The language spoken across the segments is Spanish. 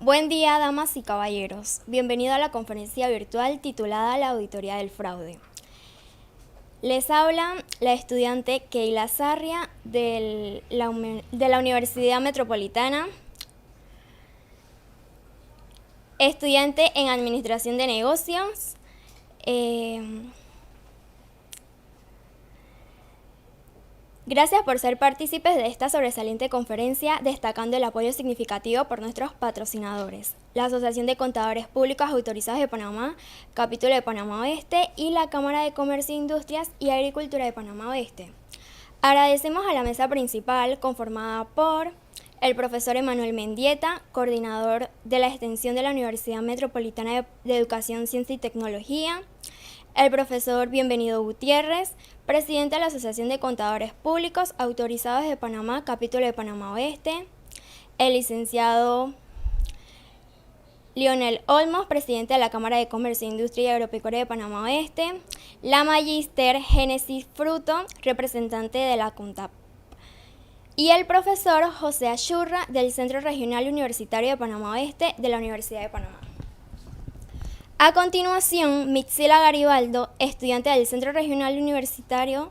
Buen día, damas y caballeros. Bienvenido a la conferencia virtual titulada La Auditoría del Fraude. Les habla la estudiante Keila Sarria de la Universidad Metropolitana, estudiante en Administración de Negocios. Gracias por ser partícipes de esta sobresaliente conferencia, destacando el apoyo significativo por nuestros patrocinadores, la Asociación de Contadores Públicos Autorizados de Panamá, Capítulo de Panamá Oeste y la Cámara de Comercio, Industrias y Agricultura de Panamá Oeste. Agradecemos a la mesa principal conformada por el profesor Emanuel Mendieta, coordinador de la extensión de la Universidad Metropolitana de Educación, Ciencia y Tecnología, el profesor Bienvenido Gutiérrez, presidente de la Asociación de Contadores Públicos Autorizados de Panamá, Capítulo de Panamá Oeste, el licenciado Lionel Olmos, presidente de la Cámara de Comercio, Industria y Agropecuaria de Panamá Oeste, la magíster Génesis Fruto, representante de la CONTAP, y el profesor José Achurra, del Centro Regional Universitario de Panamá Oeste de la Universidad de Panamá. A continuación, Mixila Garibaldo, estudiante del Centro Regional Universitario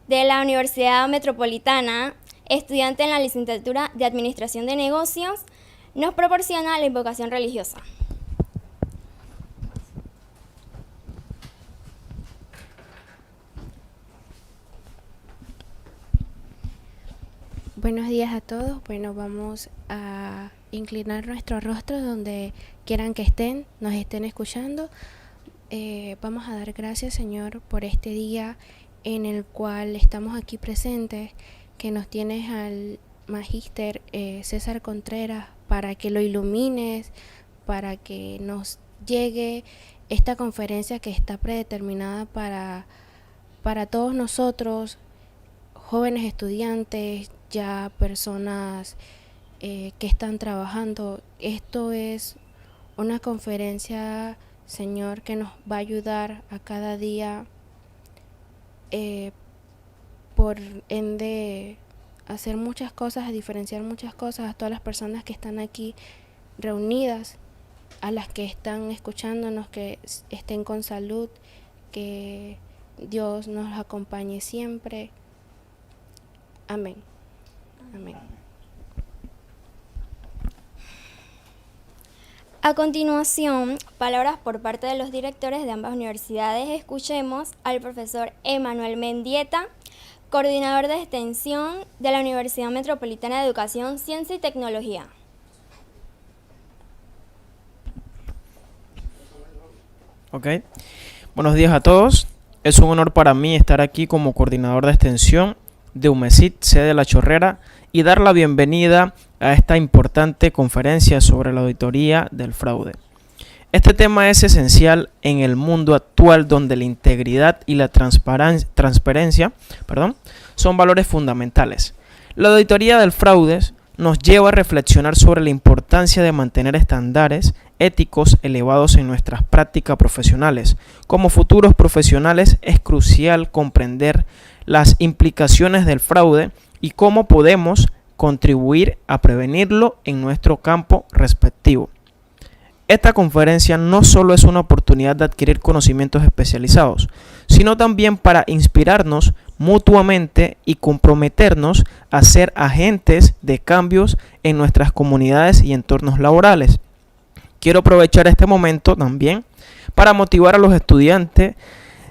de la Universidad Metropolitana, estudiante en la licenciatura de Administración de Negocios, nos proporciona la invocación religiosa. Buenos días a todos. Bueno, vamos a inclinar nuestros rostros donde quieran que estén, nos estén escuchando. Vamos a dar gracias, Señor, por este día en el cual estamos aquí presentes, que nos tienes al magíster César Contreras para que lo ilumines, para que nos llegue esta conferencia que está predeterminada para todos nosotros, jóvenes estudiantes, ya personas que están trabajando. Esto es una conferencia, Señor, que nos va a ayudar a cada día por ende hacer muchas cosas, a diferenciar muchas cosas, a todas las personas que están aquí reunidas, a las que están escuchándonos, que estén con salud, que Dios nos acompañe siempre. Amén. Amén. A continuación, palabras por parte de los directores de ambas universidades. Escuchemos al profesor Emanuel Mendieta, coordinador de extensión de la Universidad Metropolitana de Educación, Ciencia y Tecnología. Ok, buenos días a todos. Es un honor para mí estar aquí como coordinador de extensión de UMESIT, sede de La Chorrera, y dar la bienvenida a esta importante conferencia sobre la auditoría del fraude. Este tema es esencial en el mundo actual, donde la integridad y la transparencia son valores fundamentales. La auditoría del fraude nos lleva a reflexionar sobre la importancia de mantener estándares éticos elevados en nuestras prácticas profesionales. Como futuros profesionales es crucial comprender las implicaciones del fraude y cómo podemos contribuir a prevenirlo en nuestro campo respectivo. Esta conferencia no solo es una oportunidad de adquirir conocimientos especializados, sino también para inspirarnos mutuamente y comprometernos a ser agentes de cambios en nuestras comunidades y entornos laborales. Quiero aprovechar este momento también para motivar a los estudiantes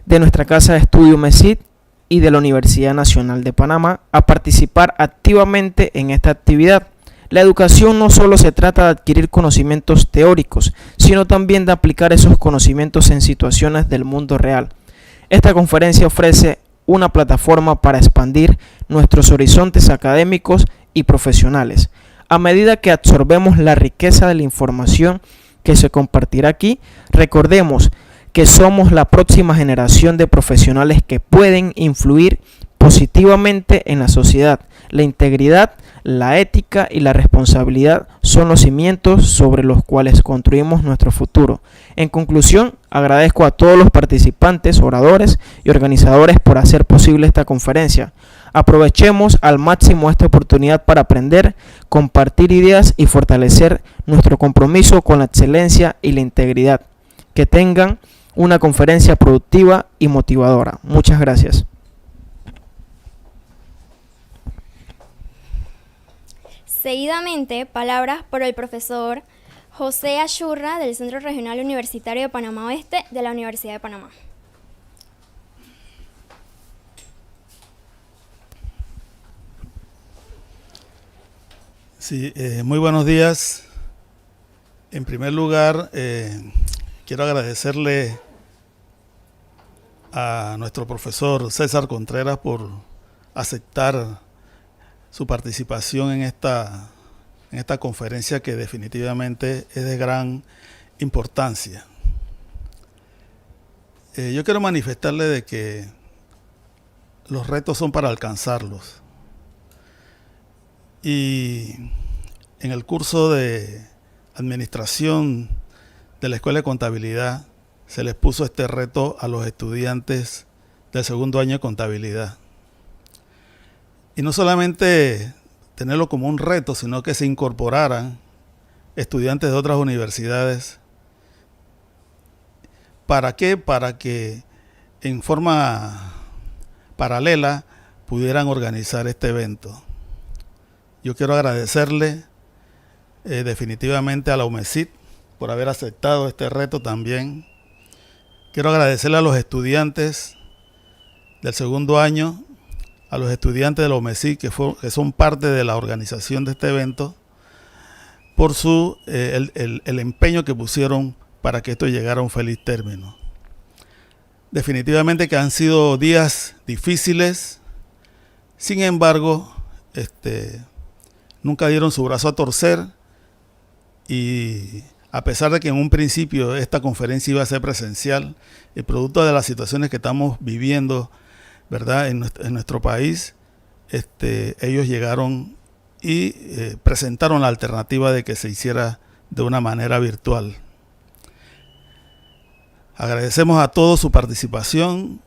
de nuestra casa de estudio UMESIT y de la Universidad Nacional de Panamá a participar activamente en esta actividad. La educación no solo se trata de adquirir conocimientos teóricos, sino también de aplicar esos conocimientos en situaciones del mundo real. Esta conferencia ofrece una plataforma para expandir nuestros horizontes académicos y profesionales. A medida que absorbemos la riqueza de la información que se compartirá aquí, recordemos que somos la próxima generación de profesionales que pueden influir positivamente en la sociedad. La integridad, la ética y la responsabilidad son los cimientos sobre los cuales construimos nuestro futuro. En conclusión, agradezco a todos los participantes, oradores y organizadores por hacer posible esta conferencia. Aprovechemos al máximo esta oportunidad para aprender, compartir ideas y fortalecer nuestro compromiso con la excelencia y la integridad. Que tengan una conferencia productiva y motivadora. Muchas gracias. Seguidamente, palabras por el profesor José Achurra del Centro Regional Universitario de Panamá Oeste de la Universidad de Panamá. Sí, muy buenos días. En primer lugar, quiero agradecerle a nuestro profesor César Contreras por aceptar su participación en esta conferencia que definitivamente es de gran importancia. Yo quiero manifestarle de que los retos son para alcanzarlos. Y en el curso de administración de la Escuela de Contabilidad se les puso este reto a los estudiantes del segundo año de contabilidad. Y no solamente tenerlo como un reto, sino que se incorporaran estudiantes de otras universidades. ¿Para qué? Para que en forma paralela pudieran organizar este evento. Yo quiero agradecerle definitivamente a la UMESIT por haber aceptado este reto también. Quiero agradecerle a los estudiantes del segundo año, a los estudiantes de la UMESIT que son parte de la organización de este evento, por el empeño que pusieron para que esto llegara a un feliz término. Definitivamente que han sido días difíciles, sin embargo, nunca dieron su brazo a torcer, y a pesar de que en un principio esta conferencia iba a ser presencial, el producto de las situaciones que estamos viviendo, ¿verdad?, en nuestro país, ellos llegaron y presentaron la alternativa de que se hiciera de una manera virtual. Agradecemos a todos su participación.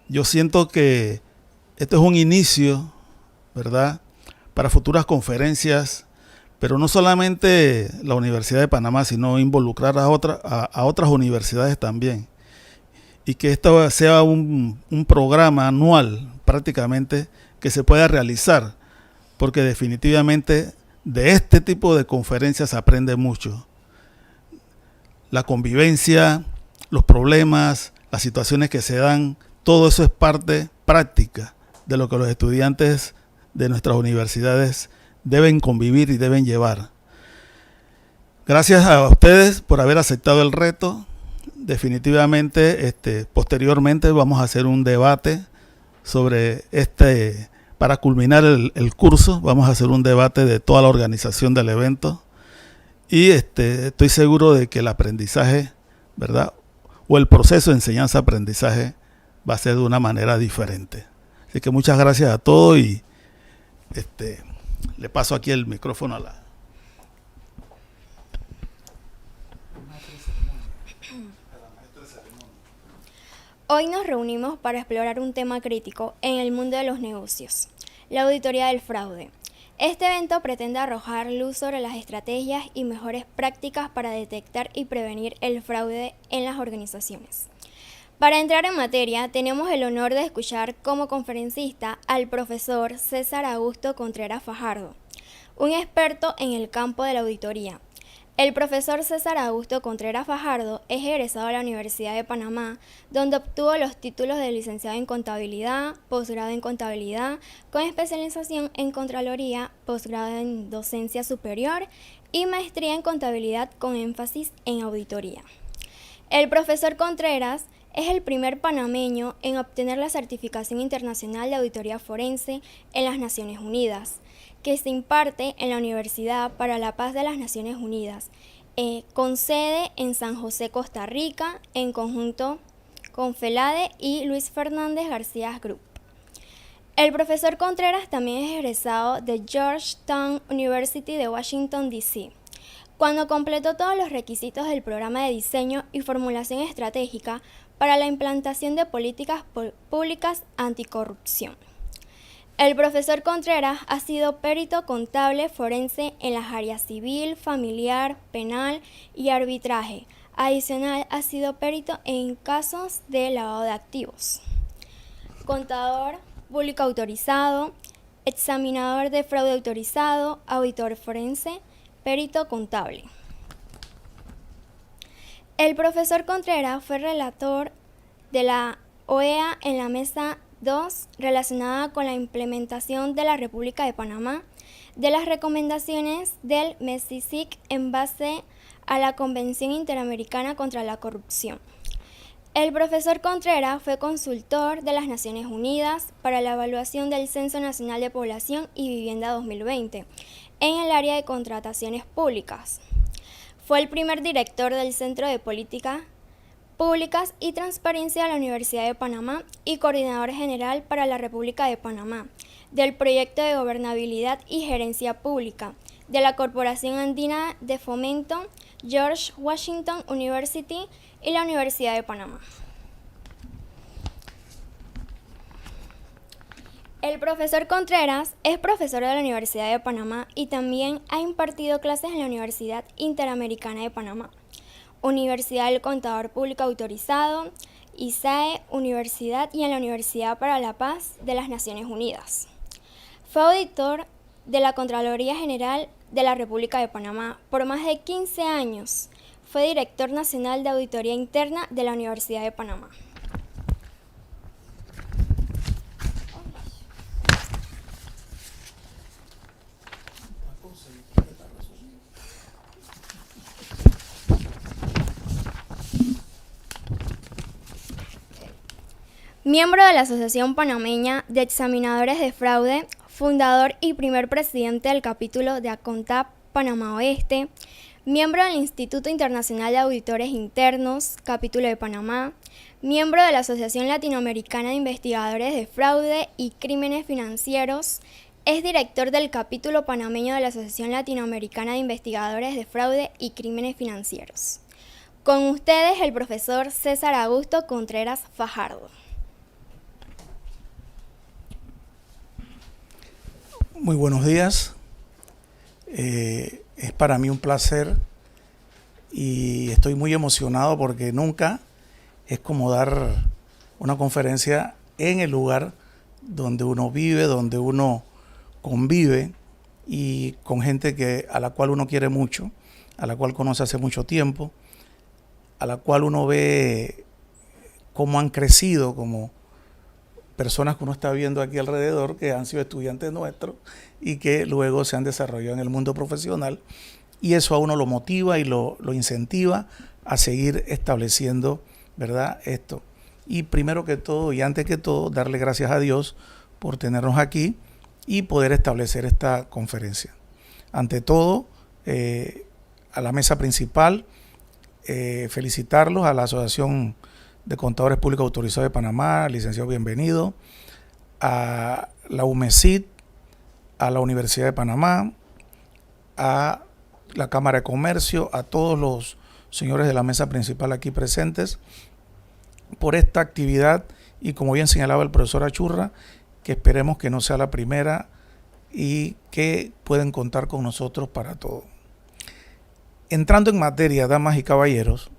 Yo siento que esto es un inicio, ¿verdad?, para futuras conferencias, pero no solamente la Universidad de Panamá, sino involucrar a otras universidades también. Y que esto sea un programa anual prácticamente que se pueda realizar, porque definitivamente de este tipo de conferencias se aprende mucho. La convivencia, los problemas, las situaciones que se dan, todo eso es parte práctica de lo que los estudiantes de nuestras universidades deben convivir y deben llevar. Gracias a ustedes por haber aceptado el reto. Definitivamente, posteriormente vamos a hacer un debate sobre para culminar el curso, vamos a hacer un debate de toda la organización del evento, y estoy seguro de que el aprendizaje, ¿verdad?, o el proceso de enseñanza-aprendizaje va a ser de una manera diferente. Así que muchas gracias a todos, y le paso aquí el micrófono a la... Hoy nos reunimos para explorar un tema crítico en el mundo de los negocios, la auditoría del fraude. Este evento pretende arrojar luz sobre las estrategias y mejores prácticas para detectar y prevenir el fraude en las organizaciones. Para entrar en materia, tenemos el honor de escuchar como conferencista al profesor César Augusto Contreras Fajardo, un experto en el campo de la auditoría. El profesor César Augusto Contreras Fajardo es egresado de la Universidad de Panamá, donde obtuvo los títulos de licenciado en Contabilidad, posgrado en Contabilidad, con especialización en Contraloría, posgrado en Docencia Superior y maestría en Contabilidad con énfasis en Auditoría. El profesor Contreras es el primer panameño en obtener la certificación internacional de auditoría forense en las Naciones Unidas, que se imparte en la Universidad para la Paz de las Naciones Unidas, con sede en San José, Costa Rica, en conjunto Confelade y Luis Fernández García Group. El profesor Contreras también es egresado de Georgetown University de Washington, D.C. Cuando completó todos los requisitos del programa de diseño y formulación estratégica para la implantación de políticas públicas anticorrupción. El profesor Contreras ha sido perito contable forense en las áreas civil, familiar, penal y arbitraje. Adicional, ha sido perito en casos de lavado de activos. Contador público autorizado, examinador de fraude autorizado, auditor forense, perito contable. El profesor Contreras fue relator de la OEA en la mesa 2 relacionada con la implementación de la República de Panamá de las recomendaciones del MESICIC en base a la Convención Interamericana contra la Corrupción. El profesor Contreras fue consultor de las Naciones Unidas para la evaluación del Censo Nacional de Población y Vivienda 2020 en el área de contrataciones públicas. Fue el primer director del Centro de Políticas Públicas y Transparencia de la Universidad de Panamá y coordinador general para la República de Panamá del Proyecto de Gobernabilidad y Gerencia Pública de la Corporación Andina de Fomento, George Washington University y la Universidad de Panamá. El profesor Contreras es profesor de la Universidad de Panamá y también ha impartido clases en la Universidad Interamericana de Panamá, Universidad del Contador Público Autorizado, ISAE Universidad y en la Universidad para la Paz de las Naciones Unidas. Fue auditor de la Contraloría General de la República de Panamá por más de 15 años. Fue director nacional de Auditoría Interna de la Universidad de Panamá. Miembro de la Asociación Panameña de Examinadores de Fraude, fundador y primer presidente del capítulo de ACONTAP Panamá Oeste, miembro del Instituto Internacional de Auditores Internos, capítulo de Panamá, miembro de la Asociación Latinoamericana de Investigadores de Fraude y Crímenes Financieros, es director del capítulo panameño de la Asociación Latinoamericana de Investigadores de Fraude y Crímenes Financieros. Con ustedes, el profesor César Augusto Contreras Fajardo. Muy buenos días. Es para mí un placer y estoy muy emocionado porque nunca es como dar una conferencia en el lugar donde uno vive, donde uno convive y con gente a la cual uno quiere mucho, a la cual conoce hace mucho tiempo, a la cual uno ve cómo han crecido como personas que uno está viendo aquí alrededor, que han sido estudiantes nuestros y que luego se han desarrollado en el mundo profesional, y eso a uno lo motiva y lo incentiva a seguir estableciendo, ¿verdad?, esto. Y primero que todo y antes que todo, darle gracias a Dios por tenernos aquí y poder establecer esta conferencia. Ante todo, a la mesa principal, felicitarlos a la Asociación de Contadores Públicos Autorizados de Panamá, licenciado bienvenido, a la UMESIT, a la Universidad de Panamá, a la Cámara de Comercio, a todos los señores de la mesa principal aquí presentes, por esta actividad y como bien señalaba el profesor Achurra, que esperemos que no sea la primera y que pueden contar con nosotros para todo. Entrando en materia, damas y caballeros,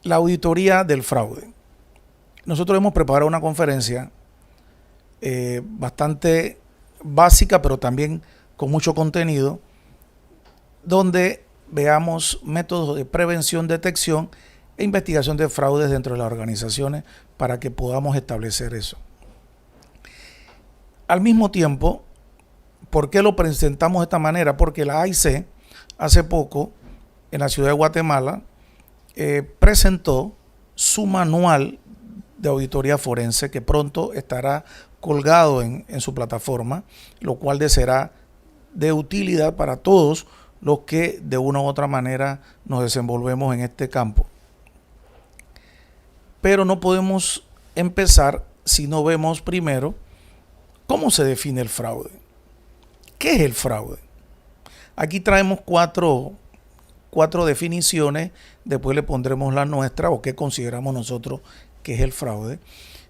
la auditoría del fraude. Nosotros hemos preparado una conferencia bastante básica, pero también con mucho contenido, donde veamos métodos de prevención, detección e investigación de fraudes dentro de las organizaciones para que podamos establecer eso. Al mismo tiempo, ¿por qué lo presentamos de esta manera? Porque la AIC hace poco, en la ciudad de Guatemala, presentó su manual de auditoría forense que pronto estará colgado en su plataforma, lo cual será de utilidad para todos los que de una u otra manera nos desenvolvemos en este campo. pero no podemos empezar si no vemos primero cómo se define el fraude. ¿Qué es el fraude? Aquí traemos cuatro definiciones, después le pondremos la nuestra o qué consideramos nosotros que es el fraude,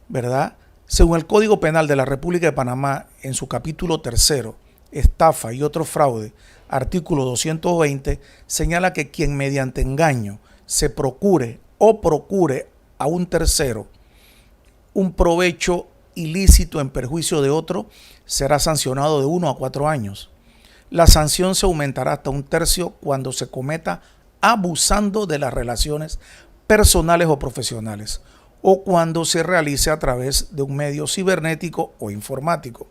¿verdad? Según el Código Penal de la República de Panamá, en su capítulo 3, estafa y otro fraude, artículo 220, señala que quien mediante engaño se procure o procure a un tercero un provecho ilícito en perjuicio de otro, será sancionado de 1 a 4 años. La sanción se aumentará hasta 1/3 cuando se cometa abusando de las relaciones personales o profesionales, o cuando se realice a través de un medio cibernético o informático.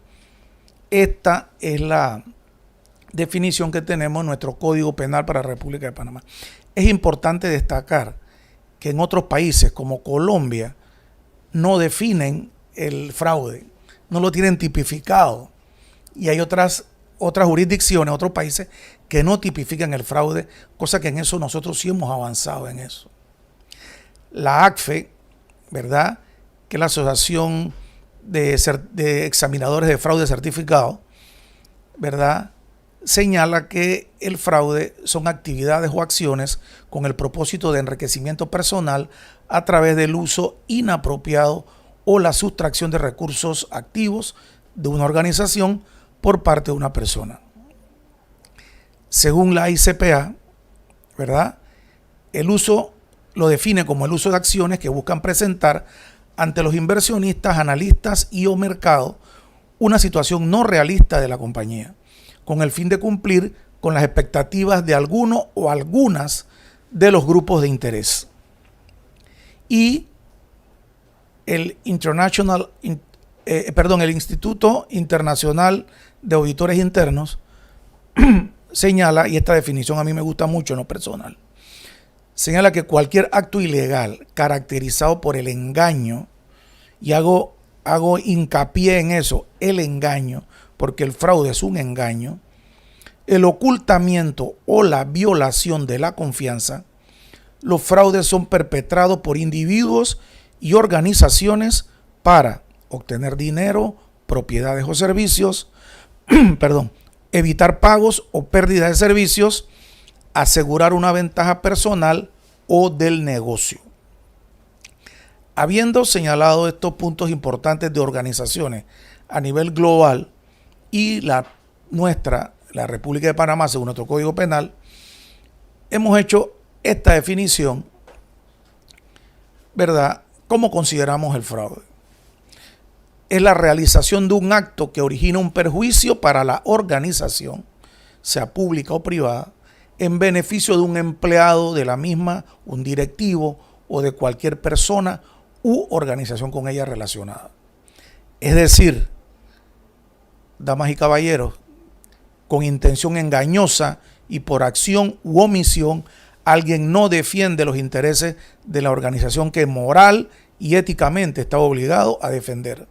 Esta es la definición que tenemos en nuestro Código Penal para la República de Panamá. Es importante destacar que en otros países como Colombia no definen el fraude, no lo tienen tipificado, y hay otras jurisdicciones, otros países que no tipifican el fraude, cosa que en eso nosotros sí hemos avanzado en eso. La ACFE, ¿verdad?, que es la Asociación de Examinadores de Fraude Certificado, ¿verdad?, señala que el fraude son actividades o acciones con el propósito de enriquecimiento personal a través del uso inapropiado o la sustracción de recursos activos de una organización por parte de una persona. Según la ICPA, ¿verdad?, el uso lo define como el uso de acciones que buscan presentar ante los inversionistas, analistas y o mercado una situación no realista de la compañía, con el fin de cumplir con las expectativas de alguno o algunas de los grupos de interés. Y el Instituto Internacional de Auditores Internos señala, y esta definición a mí me gusta mucho en lo personal, señala que cualquier acto ilegal caracterizado por el engaño, y hago hincapié en eso, el engaño, porque el fraude es un engaño, el ocultamiento o la violación de la confianza. Los fraudes son perpetrados por individuos y organizaciones para obtener dinero, propiedades o servicios, evitar pagos o pérdida de servicios, asegurar una ventaja personal o del negocio. Habiendo señalado estos puntos importantes de organizaciones a nivel global y la República de Panamá, según nuestro Código Penal, hemos hecho esta definición, ¿verdad? ¿Cómo consideramos el fraude? Es la realización de un acto que origina un perjuicio para la organización, sea pública o privada, en beneficio de un empleado de la misma, un directivo o de cualquier persona u organización con ella relacionada. Es decir, damas y caballeros, con intención engañosa y por acción u omisión, alguien no defiende los intereses de la organización que moral y éticamente está obligado a defender,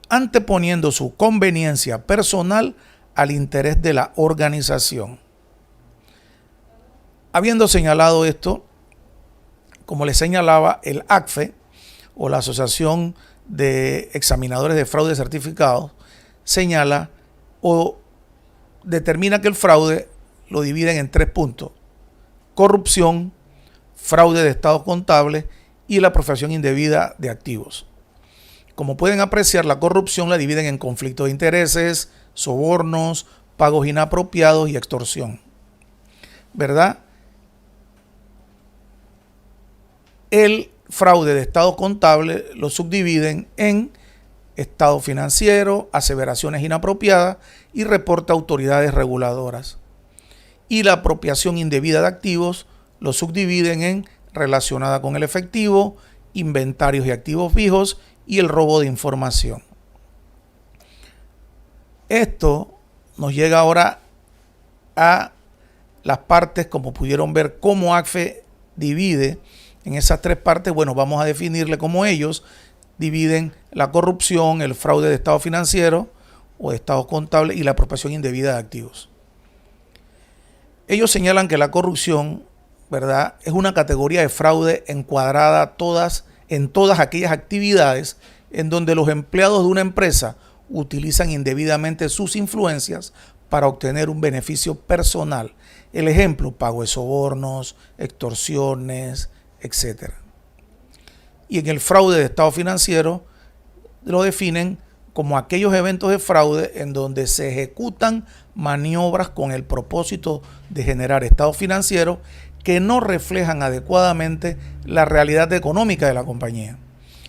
anteponiendo su conveniencia personal al interés de la organización. Habiendo señalado esto, como les señalaba, el ACFE, o la Asociación de Examinadores de Fraude Certificados, señala o determina que el fraude lo dividen en 3 puntos: corrupción, fraude de estados contables y la apropiación indebida de activos. Como pueden apreciar, la corrupción la dividen en conflicto de intereses, sobornos, pagos inapropiados y extorsión, ¿verdad? El fraude de estado contable lo subdividen en estado financiero, aseveraciones inapropiadas y reporte a autoridades reguladoras. Y la apropiación indebida de activos lo subdividen en relacionada con el efectivo, inventarios y activos fijos y el robo de información. Esto nos llega ahora a las partes, como pudieron ver, cómo ACFE divide en esas 3 partes. Bueno, vamos a definirle cómo ellos dividen la corrupción, el fraude de estado financiero o de estados contables y la apropiación indebida de activos. Ellos señalan que la corrupción, ¿verdad?, es una categoría de fraude encuadrada todas en todas aquellas actividades en donde los empleados de una empresa utilizan indebidamente sus influencias para obtener un beneficio personal. El ejemplo, pago de sobornos, extorsiones, etc. Y en el fraude de estado financiero lo definen como aquellos eventos de fraude en donde se ejecutan maniobras con el propósito de generar estados financieros que no reflejan adecuadamente la realidad económica de la compañía.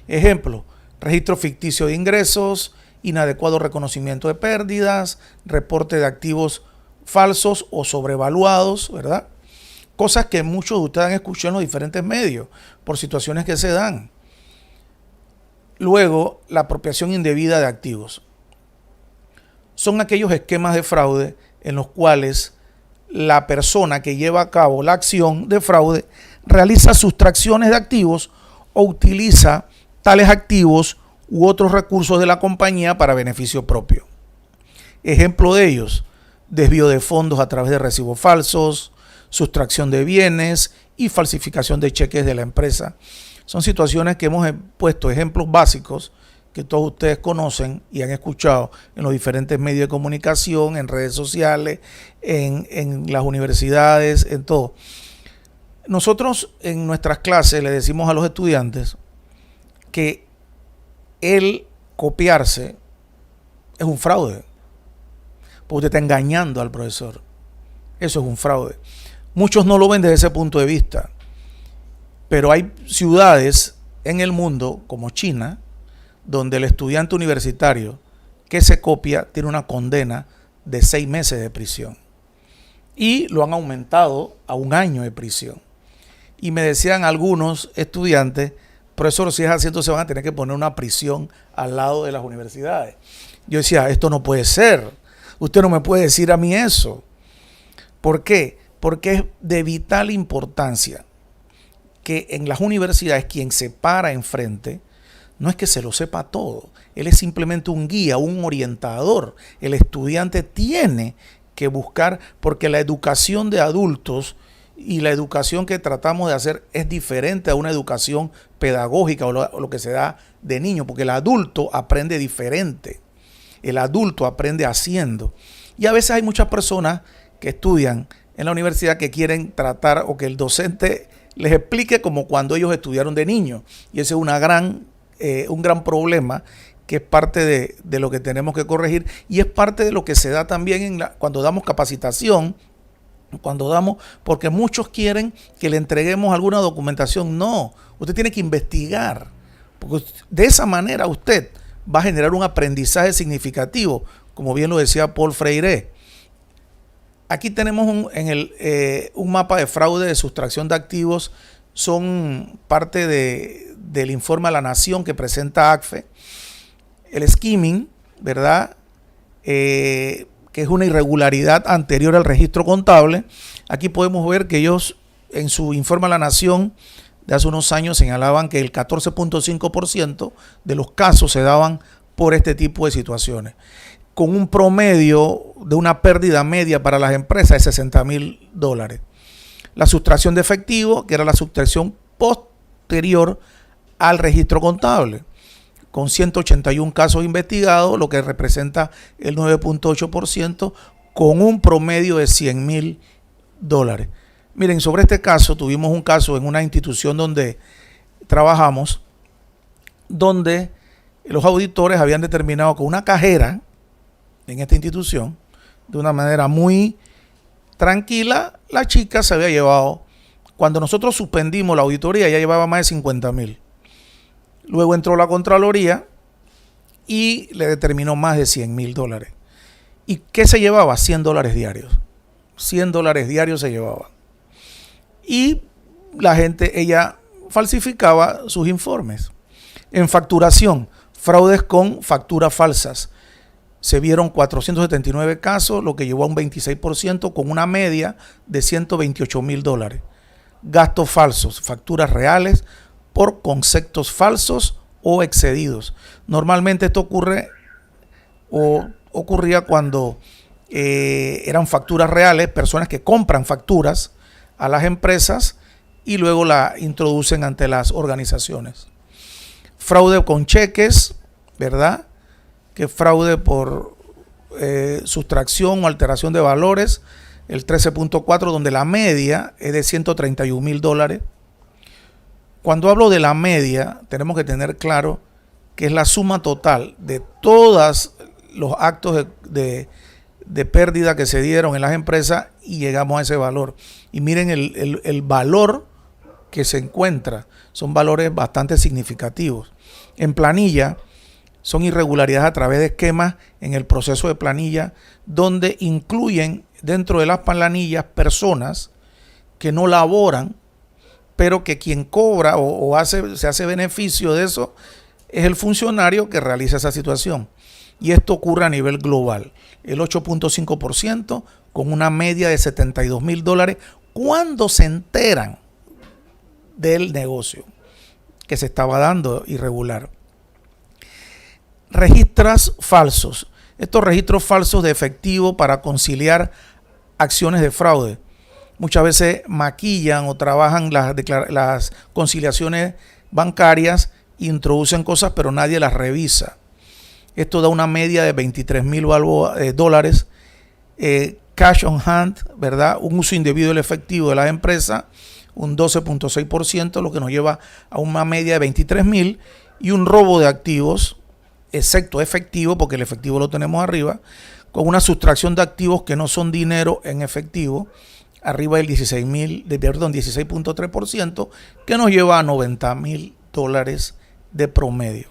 Ejemplo, registro ficticio de ingresos, inadecuado reconocimiento de pérdidas, reporte de activos falsos o sobrevaluados, ¿verdad? Cosas que muchos de ustedes han escuchado en los diferentes medios por situaciones que se dan. Luego, la apropiación indebida de activos. Son aquellos esquemas de fraude en los cuales la persona que lleva a cabo la acción de fraude realiza sustracciones de activos o utiliza tales activos u otros recursos de la compañía para beneficio propio. Ejemplo de ellos, desvío de fondos a través de recibos falsos, sustracción de bienes y falsificación de cheques de la empresa. Son situaciones que hemos puesto ejemplos básicos que todos ustedes conocen y han escuchado en los diferentes medios de comunicación, en redes sociales, en las universidades, en todo. Nosotros en nuestras clases le decimos a los estudiantes que el copiarse es un fraude, porque usted está engañando al profesor. Eso es un fraude. Muchos no lo ven desde ese punto de vista, pero hay ciudades en el mundo, como China, donde el estudiante universitario que se copia tiene una condena de 6 meses de prisión. Y lo han aumentado a 1 año de prisión. Y me decían algunos estudiantes, profesor, si es así, entonces van a tener que poner una prisión al lado de las universidades. Yo decía, esto no puede ser. Usted no me puede decir a mí eso. ¿Por qué? Porque es de vital importancia que en las universidades quien se para enfrente no es que se lo sepa todo. Él es simplemente un guía, un orientador. El estudiante tiene que buscar, porque la educación de adultos y la educación que tratamos de hacer es diferente a una educación pedagógica o lo que se da de niño, porque el adulto aprende diferente. El adulto aprende haciendo. Y a veces hay muchas personas que estudian en la universidad que quieren tratar o que el docente les explique como cuando ellos estudiaron de niño. Y ese es un gran problema que es parte de lo que tenemos que corregir y es parte de lo que se da también cuando damos capacitación. Porque muchos quieren que le entreguemos alguna documentación. No, usted tiene que investigar, porque de esa manera usted va a generar un aprendizaje significativo, como bien lo decía Paul Freire. Aquí tenemos un mapa de fraude de sustracción de activos. Son parte del informe a la Nación que presenta ACFE. El skimming, ¿verdad? Que es una irregularidad anterior al registro contable. Aquí podemos ver que ellos en su informe a la Nación de hace unos años señalaban que el 14.5% de los casos se daban por este tipo de situaciones, con un promedio de una pérdida media para las empresas de $60,000. La sustracción de efectivo, que era la sustracción posterior al registro contable, con 181 casos investigados, lo que representa el 9.8%, con un promedio de $100,000. Miren, sobre este caso, tuvimos un caso en una institución donde trabajamos, donde los auditores habían determinado que una cajera en esta institución, de una manera muy tranquila, la chica se había llevado, cuando nosotros suspendimos la auditoría, ya llevaba más de $50,000. Luego entró la Contraloría y le determinó más de $100,000. ¿Y qué se llevaba? $100 diarios. $100 diarios se llevaba. Y la gente, ella falsificaba sus informes. En facturación, fraudes con facturas falsas. Se vieron 479 casos, lo que llevó a un 26%, con una media de $128,000. Gastos falsos, facturas reales por conceptos falsos o excedidos. Normalmente esto ocurría cuando eran facturas reales, personas que compran facturas a las empresas y luego la introducen ante las organizaciones. fraude con cheques, ¿verdad? Que es fraude por sustracción o alteración de valores, el 13.4, donde la media es de $131,000. Cuando hablo de la media, tenemos que tener claro que es la suma total de todos los actos de pérdida que se dieron en las empresas y llegamos a ese valor. Y miren el valor que se encuentra, son valores bastante significativos. En planilla, son irregularidades a través de esquemas en el proceso de planilla, donde incluyen dentro de las planillas personas que no laboran, pero que quien cobra se hace beneficio de eso es el funcionario que realiza esa situación. Y esto ocurre a nivel global. El 8.5% con una media de $72,000 cuando se enteran del negocio que se estaba dando irregular. Registros falsos. Estos registros falsos de efectivo para conciliar acciones de fraude. Muchas veces maquillan o trabajan las conciliaciones bancarias, introducen cosas pero nadie las revisa. Esto da una media de $23,000 cash on hand, ¿verdad? Un uso indebido del efectivo de la empresa, un 12.6%, lo que nos lleva a una media de $23,000, y un robo de activos, excepto efectivo, porque el efectivo lo tenemos arriba, con una sustracción de activos que no son dinero en efectivo, arriba del 16.3%, que nos lleva a $90,000 de promedio.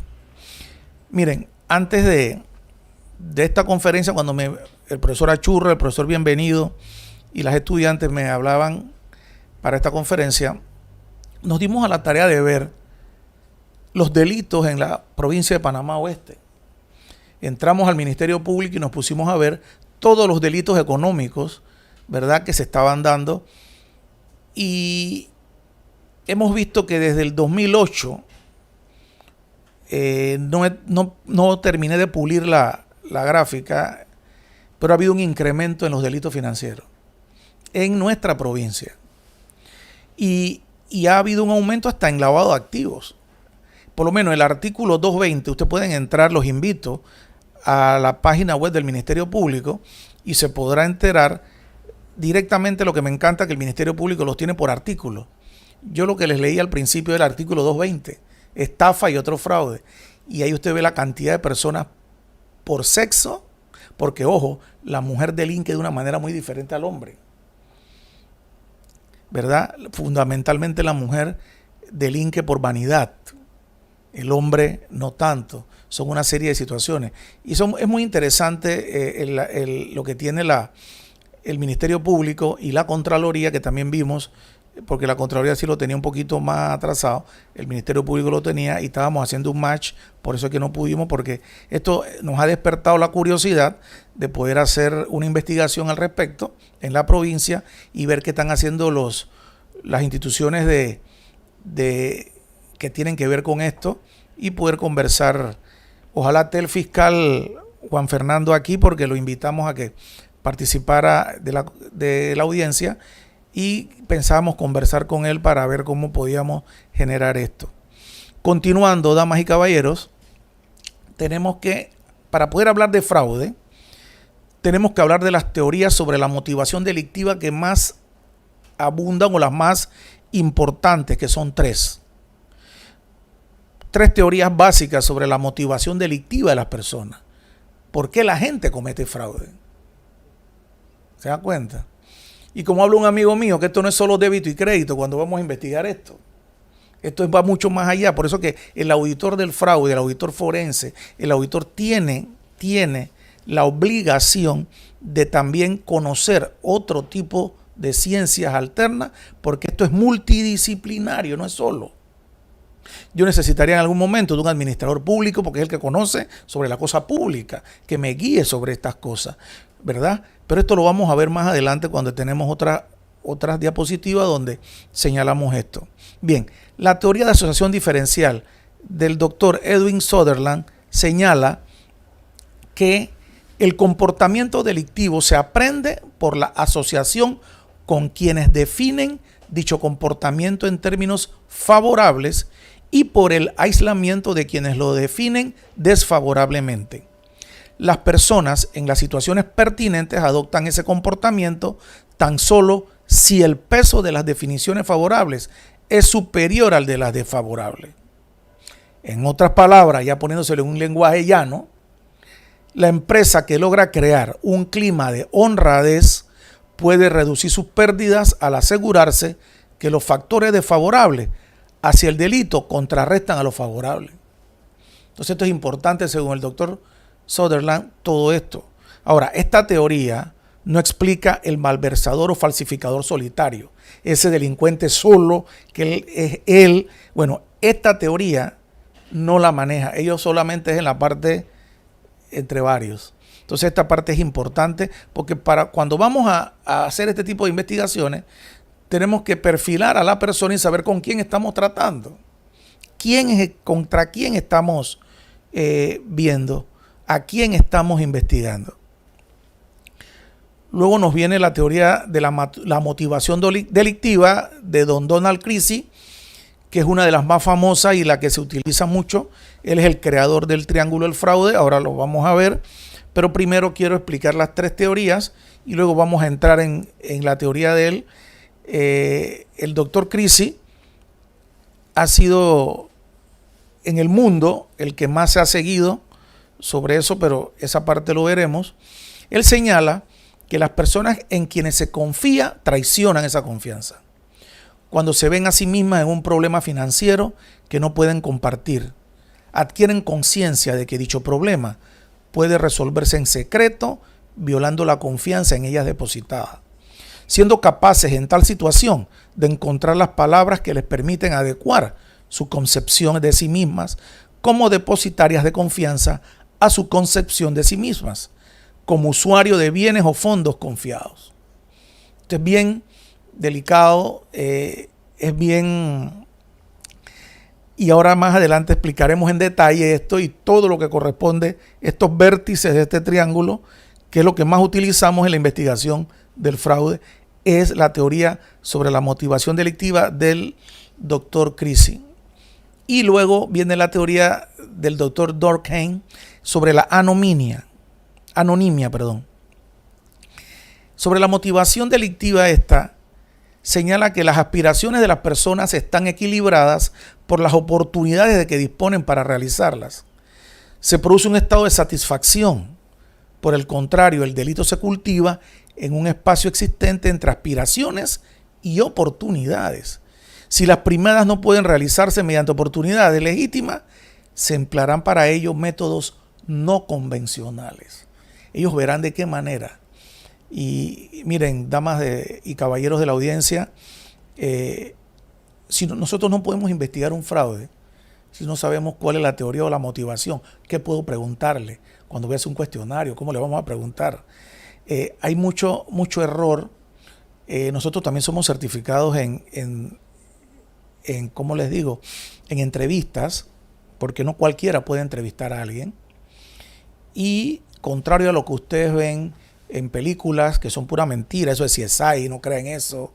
Miren, antes de esta conferencia, cuando el profesor Achurra, el profesor Bienvenido y las estudiantes me hablaban para esta conferencia, nos dimos a la tarea de ver los delitos en la provincia de Panamá Oeste. Entramos al Ministerio Público y nos pusimos a ver todos los delitos económicos, ¿verdad?, que se estaban dando, y hemos visto que desde el 2008 no terminé de pulir la gráfica, pero ha habido un incremento en los delitos financieros en nuestra provincia, y ha habido un aumento hasta en lavado de activos. Por lo menos el artículo 220, ustedes pueden entrar, los invito a la página web del Ministerio Público y se podrá enterar directamente. Lo que me encanta que el Ministerio Público los tiene por artículo. Yo lo que les leí al principio del artículo 220, estafa y otro fraude, y ahí usted ve la cantidad de personas por sexo, porque ojo, la mujer delinque de una manera muy diferente al hombre, ¿verdad? Fundamentalmente la mujer delinque por vanidad, el hombre no tanto. Son una serie de situaciones y es muy interesante lo que tiene el Ministerio Público y la Contraloría, que también vimos, porque la Contraloría sí lo tenía un poquito más atrasado, el Ministerio Público lo tenía y estábamos haciendo un match, por eso es que no pudimos, porque esto nos ha despertado la curiosidad de poder hacer una investigación al respecto en la provincia y ver qué están haciendo las instituciones que tienen que ver con esto y poder conversar. Ojalá esté el fiscal Juan Fernando aquí, porque lo invitamos a que participara de la audiencia y pensábamos conversar con él para ver cómo podíamos generar esto. Continuando, damas y caballeros, tenemos que, para poder hablar de fraude, tenemos que hablar de las teorías sobre la motivación delictiva que más abundan, o las más importantes, que son tres teorías básicas sobre la motivación delictiva de las personas. ¿Por qué la gente comete fraude? ¿Se da cuenta? Y como habla un amigo mío, que esto no es solo débito y crédito cuando vamos a investigar esto. Esto va mucho más allá. Por eso que el auditor del fraude, el auditor forense, el auditor tiene la obligación de también conocer otro tipo de ciencias alternas, porque esto es multidisciplinario, no es solo. Yo necesitaría en algún momento de un administrador público, porque es el que conoce sobre la cosa pública, que me guíe sobre estas cosas, ¿verdad? Pero esto lo vamos a ver más adelante cuando tenemos otras diapositivas donde señalamos esto. Bien, la teoría de asociación diferencial del doctor Edwin Sutherland señala que el comportamiento delictivo se aprende por la asociación con quienes definen dicho comportamiento en términos favorables y por el aislamiento de quienes lo definen desfavorablemente. Las personas en las situaciones pertinentes adoptan ese comportamiento tan solo si el peso de las definiciones favorables es superior al de las desfavorables. En otras palabras, ya poniéndoselo en un lenguaje llano, la empresa que logra crear un clima de honradez puede reducir sus pérdidas al asegurarse que los factores desfavorables hacia el delito contrarrestan a los favorables. Entonces esto es importante según el doctor Sutherland, todo esto. Ahora, esta teoría no explica el malversador o falsificador solitario, ese delincuente solo que él. Bueno, esta teoría no la maneja, ellos solamente es en la parte entre varios. Entonces esta parte es importante porque para cuando vamos a hacer este tipo de investigaciones tenemos que perfilar a la persona y saber con quién estamos tratando, contra quién estamos viendo, a quién estamos investigando. Luego nos viene la teoría de la motivación delictiva de don Donald Creasy, que es una de las más famosas y la que se utiliza mucho. Él es el creador del triángulo del fraude, ahora lo vamos a ver, pero primero quiero explicar las tres teorías y luego vamos a entrar en la teoría de él. El doctor Creasy ha sido en el mundo el que más se ha seguido sobre eso, pero esa parte lo veremos. Él señala que las personas en quienes se confía traicionan esa confianza cuando se ven a sí mismas en un problema financiero que no pueden compartir. Adquieren conciencia de que dicho problema puede resolverse en secreto, violando la confianza en ellas depositada, siendo capaces en tal situación de encontrar las palabras que les permiten adecuar su concepción de sí mismas como depositarias de confianza a su concepción de sí mismas, como usuario de bienes o fondos confiados. Esto es bien delicado, es bien... Y ahora más adelante explicaremos en detalle esto y todo lo que corresponde, estos vértices de este triángulo, que es lo que más utilizamos en la investigación del fraude, es la teoría sobre la motivación delictiva del doctor Creasy. Y luego viene la teoría del doctor Durkheim sobre la anonimia. Sobre la motivación delictiva esta, señala que las aspiraciones de las personas están equilibradas por las oportunidades de que disponen para realizarlas. Se produce un estado de satisfacción. Por el contrario, el delito se cultiva en un espacio existente entre aspiraciones y oportunidades. Si las primeras no pueden realizarse mediante oportunidades legítimas, se emplearán para ello métodos no convencionales. Ellos verán de qué manera. Y miren, damas y caballeros de la audiencia, si nosotros no podemos investigar un fraude, si no sabemos cuál es la teoría o la motivación, ¿qué puedo preguntarle? Cuando voy a hacer un cuestionario, ¿cómo le vamos a preguntar? Hay mucho error. Nosotros también somos certificados en ¿cómo les digo? En entrevistas, porque no cualquiera puede entrevistar a alguien. Y contrario a lo que ustedes ven en películas que son pura mentira, eso es CSI, no crean eso.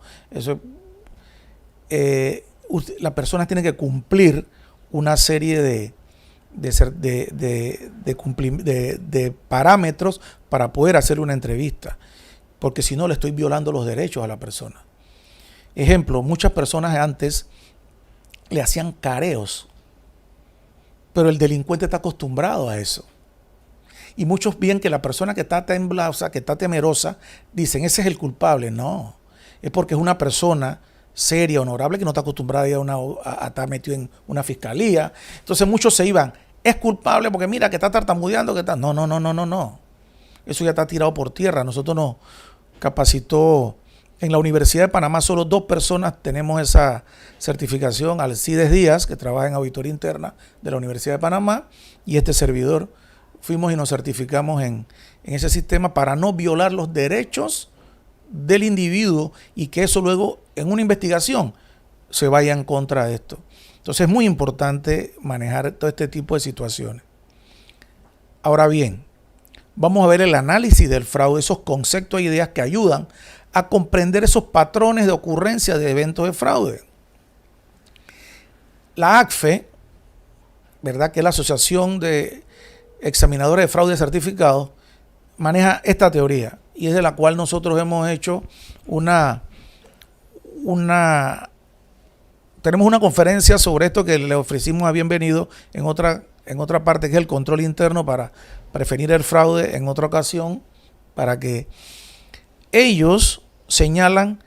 Las personas tienen que cumplir una serie de parámetros para poder hacer una entrevista, porque si no le estoy violando los derechos a la persona. Ejemplo, muchas personas antes le hacían careos, pero el delincuente está acostumbrado a eso. Y muchos ven que la persona que está temblosa, que está temerosa, dicen, ese es el culpable. No, es porque es una persona seria, honorable, que no está acostumbrada a estar metido en una fiscalía. Entonces muchos se iban, es culpable porque mira que está tartamudeando, que está... No. Eso ya está tirado por tierra. Nosotros nos capacitó en la Universidad de Panamá, solo 2 personas tenemos esa certificación, Alcides Díaz, que trabaja en auditoría interna de la Universidad de Panamá, y este servidor. Fuimos y nos certificamos en ese sistema para no violar los derechos del individuo y que eso luego en una investigación se vaya en contra de esto. Entonces es muy importante manejar todo este tipo de situaciones. Ahora bien, vamos a ver el análisis del fraude, esos conceptos e ideas que ayudan a comprender esos patrones de ocurrencia de eventos de fraude. La ACFE, ¿verdad?, que es la Asociación de Examinadores de Fraude Certificados, maneja esta teoría y es de la cual nosotros hemos hecho tenemos una conferencia sobre esto que le ofrecimos a Bienvenido en otra parte, que es el control interno para prevenir el fraude, en otra ocasión, para que ellos señalan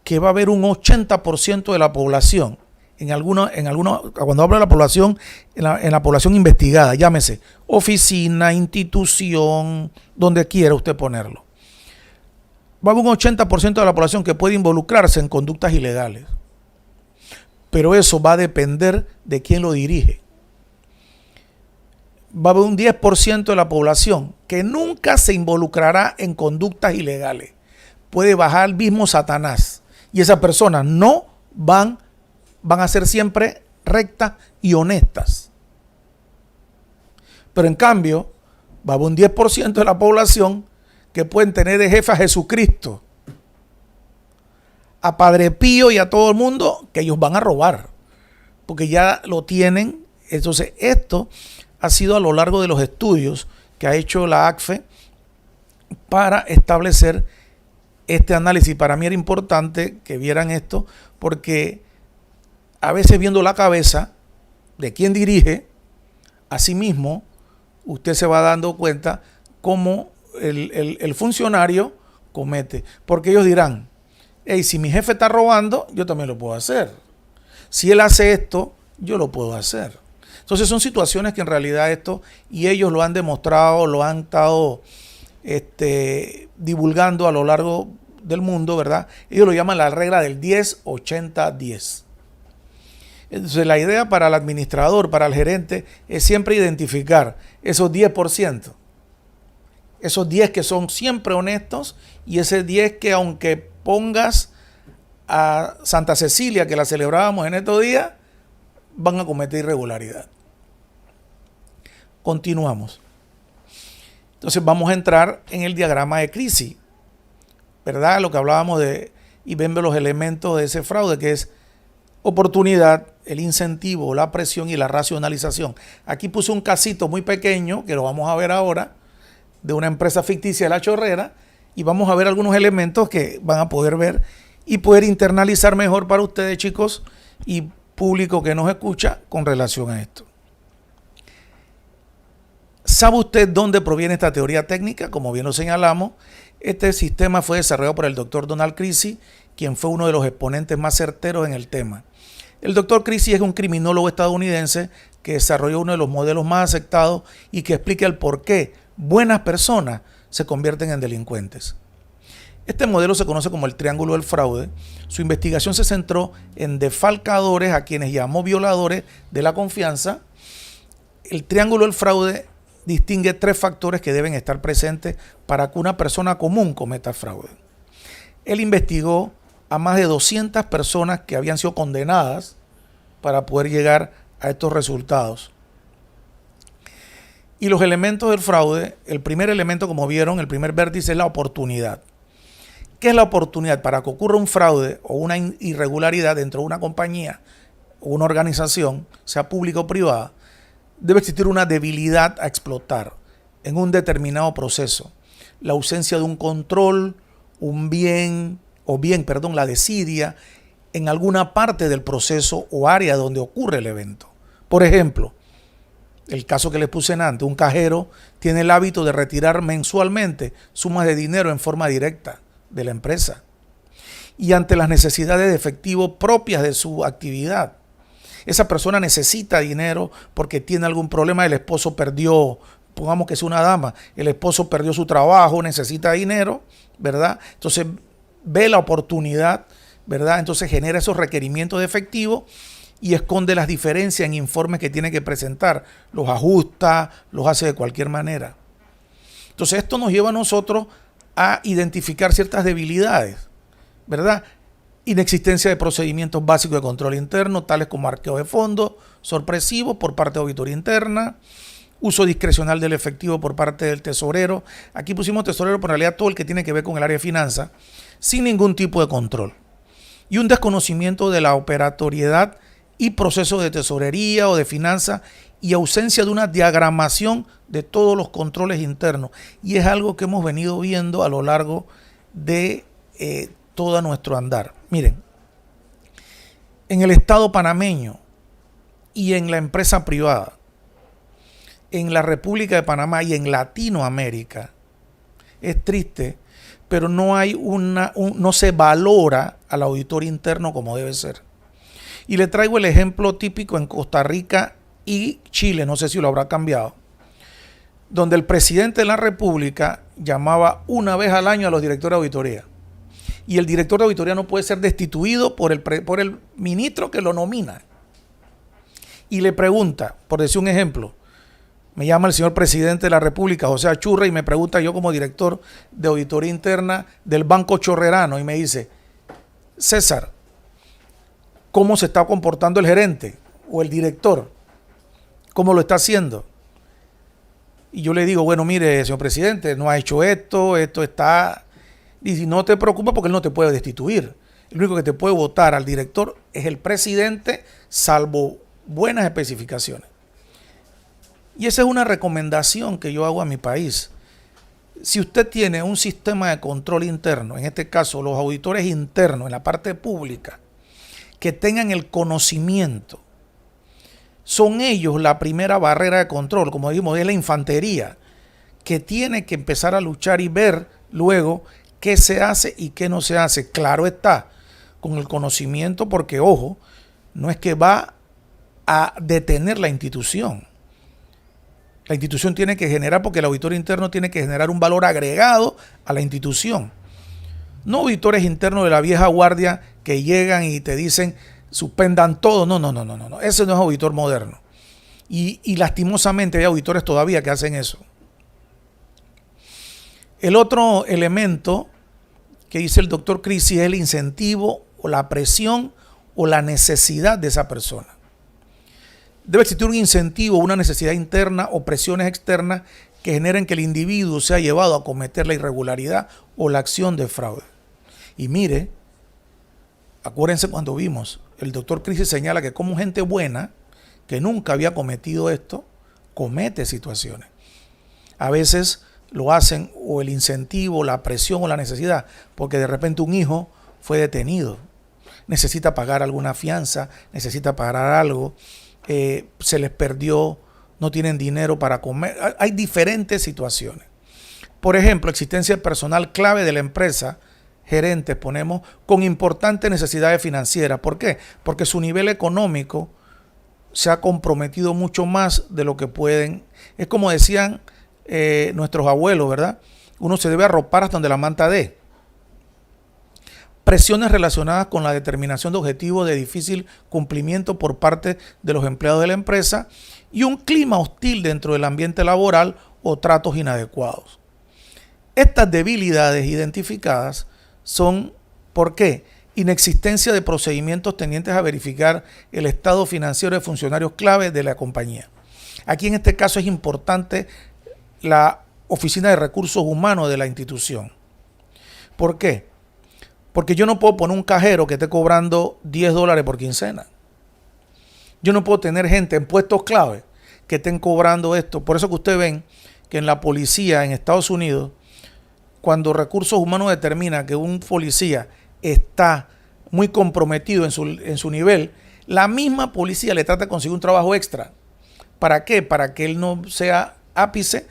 que va a haber un 80% de la población, cuando hablo de la población, en la población investigada, llámese oficina, institución, donde quiera usted ponerlo, va a haber un 80% de la población que puede involucrarse en conductas ilegales. Pero eso va a depender de quién lo dirige. Va a haber un 10% de la población que nunca se involucrará en conductas ilegales. Puede bajar el mismo Satanás. Y esas personas no van a ser siempre rectas y honestas. Pero en cambio, va a haber un 10% de la población que pueden tener de jefe a Jesucristo, a Padre Pío y a todo el mundo, que ellos van a robar, porque ya lo tienen. Entonces, esto ha sido a lo largo de los estudios que ha hecho la ACFE para establecer este análisis. Para mí era importante que vieran esto, porque a veces viendo la cabeza de quien dirige, asimismo, usted se va dando cuenta cómo el funcionario comete. Porque ellos dirán, hey, si mi jefe está robando, yo también lo puedo hacer. Si él hace esto, yo lo puedo hacer. Entonces son situaciones que en realidad y ellos lo han demostrado, lo han estado divulgando a lo largo del mundo, ¿verdad? Ellos lo llaman la regla del 10-80-10. Entonces la idea para el administrador, para el gerente, es siempre identificar esos 10%. Esos 10 que son siempre honestos y ese 10 que aunque pongas a Santa Cecilia, que la celebrábamos en estos días, van a cometer irregularidad. Continuamos. Entonces vamos a entrar en el diagrama de crisis, ¿verdad? Lo que hablábamos y vemos los elementos de ese fraude, que es oportunidad, el incentivo, la presión y la racionalización. Aquí puse un casito muy pequeño, que lo vamos a ver ahora, de una empresa ficticia de La Chorrera, y vamos a ver algunos elementos que van a poder ver y poder internalizar mejor para ustedes, chicos, y público que nos escucha con relación a esto. ¿Sabe usted dónde proviene esta teoría técnica? Como bien lo señalamos, este sistema fue desarrollado por el doctor Donald Creasy, quien fue uno de los exponentes más certeros en el tema. El doctor Creasy es un criminólogo estadounidense que desarrolló uno de los modelos más aceptados y que explica el por qué buenas personas se convierten en delincuentes. Este modelo se conoce como el triángulo del fraude. Su investigación se centró en defalcadores, a quienes llamó violadores de la confianza. El triángulo del fraude distingue 3 factores que deben estar presentes para que una persona común cometa fraude. Él investigó a más de 200 personas que habían sido condenadas para poder llegar a estos resultados. Y los elementos del fraude, el primer elemento, como vieron, el primer vértice es la oportunidad. ¿Qué es la oportunidad? Para que ocurra un fraude o una irregularidad dentro de una compañía o una organización, sea pública o privada, debe existir una debilidad a explotar en un determinado proceso. La ausencia de un control, la desidia en alguna parte del proceso o área donde ocurre el evento. Por ejemplo, el caso que les puse antes, un cajero tiene el hábito de retirar mensualmente sumas de dinero en forma directa de la empresa y ante las necesidades de efectivo propias de su actividad. Esa persona necesita dinero porque tiene algún problema, el esposo perdió, pongamos que es una dama, el esposo perdió su trabajo, necesita dinero, ¿verdad? Entonces ve la oportunidad, ¿verdad? Entonces genera esos requerimientos de efectivo y esconde las diferencias en informes que tiene que presentar, los ajusta, los hace de cualquier manera. Entonces esto nos lleva a nosotros a identificar ciertas debilidades, ¿verdad? Inexistencia de procedimientos básicos de control interno, tales como arqueo de fondos sorpresivos por parte de auditoría interna, uso discrecional del efectivo por parte del tesorero. Aquí pusimos tesorero, pero en realidad todo el que tiene que ver con el área de finanzas, sin ningún tipo de control. Y un desconocimiento de la operatoriedad y procesos de tesorería o de finanzas y ausencia de una diagramación de todos los controles internos. Y es algo que hemos venido viendo a lo largo de todo nuestro andar. Miren, en el Estado panameño y en la empresa privada, en la República de Panamá y en Latinoamérica, es triste, pero no hay no se valora al auditor interno como debe ser. Y le traigo el ejemplo típico en Costa Rica y Chile, no sé si lo habrá cambiado, donde el presidente de la República llamaba una vez al año a los directores de auditoría. Y el director de auditoría no puede ser destituido por el ministro que lo nomina. Y le pregunta, por decir un ejemplo, me llama el señor presidente de la República, José Achurra, y me pregunta yo como director de auditoría interna del Banco Chorrerano, y me dice, César, ¿cómo se está comportando el gerente o el director? ¿Cómo lo está haciendo? Y yo le digo, bueno, mire, señor presidente, no ha hecho esto está... Y si no te preocupa porque él no te puede destituir. El único que te puede votar al director es el presidente, salvo buenas especificaciones. Y esa es una recomendación que yo hago a mi país. Si usted tiene un sistema de control interno, en este caso los auditores internos en la parte pública, que tengan el conocimiento, son ellos la primera barrera de control, como dijimos, es la infantería, que tiene que empezar a luchar y ver luego qué se hace y qué no se hace. Claro está, con el conocimiento, porque ojo, no es que va a detener la institución. La institución tiene que generar, porque el auditor interno tiene que generar un valor agregado a la institución. No auditores internos de la vieja guardia que llegan y te dicen suspendan todo. No. Ese no es auditor moderno. Y lastimosamente hay auditores todavía que hacen eso. El otro elemento que dice el doctor Crisis es el incentivo o la presión o la necesidad de esa persona. Debe existir un incentivo, una necesidad interna o presiones externas que generen que el individuo sea llevado a cometer la irregularidad o la acción de fraude. Y mire, acuérdense cuando vimos, el doctor Crisis señala que como gente buena, que nunca había cometido esto, comete situaciones. A veces lo hacen o el incentivo, la presión o la necesidad, porque de repente un hijo fue detenido, necesita pagar alguna fianza, necesita pagar algo, se les perdió, no tienen dinero para comer. Hay diferentes situaciones. Por ejemplo, existencia de personal clave de la empresa, gerentes ponemos, con importantes necesidades financieras. ¿Por qué? Porque su nivel económico se ha comprometido mucho más de lo que pueden. Es como decían nuestros abuelos, ¿verdad? Uno se debe arropar hasta donde la manta dé. Presiones relacionadas con la determinación de objetivos de difícil cumplimiento por parte de los empleados de la empresa y un clima hostil dentro del ambiente laboral o tratos inadecuados. Estas debilidades identificadas son, ¿por qué? Inexistencia de procedimientos tendientes a verificar el estado financiero de funcionarios clave de la compañía. Aquí en este caso es importante la Oficina de Recursos Humanos de la institución. ¿Por qué? Porque yo no puedo poner un cajero que esté cobrando $10 por quincena. Yo no puedo tener gente en puestos clave que estén cobrando esto. Por eso que ustedes ven que en la policía en Estados Unidos, cuando Recursos Humanos determina que un policía está muy comprometido en su nivel, la misma policía le trata de conseguir un trabajo extra. ¿Para qué? Para que él no sea ápice,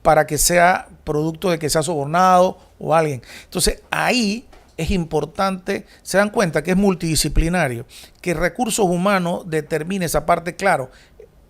para que sea producto de que sea sobornado o alguien. Entonces ahí es importante, se dan cuenta que es multidisciplinario, que Recursos Humanos determine esa parte, claro,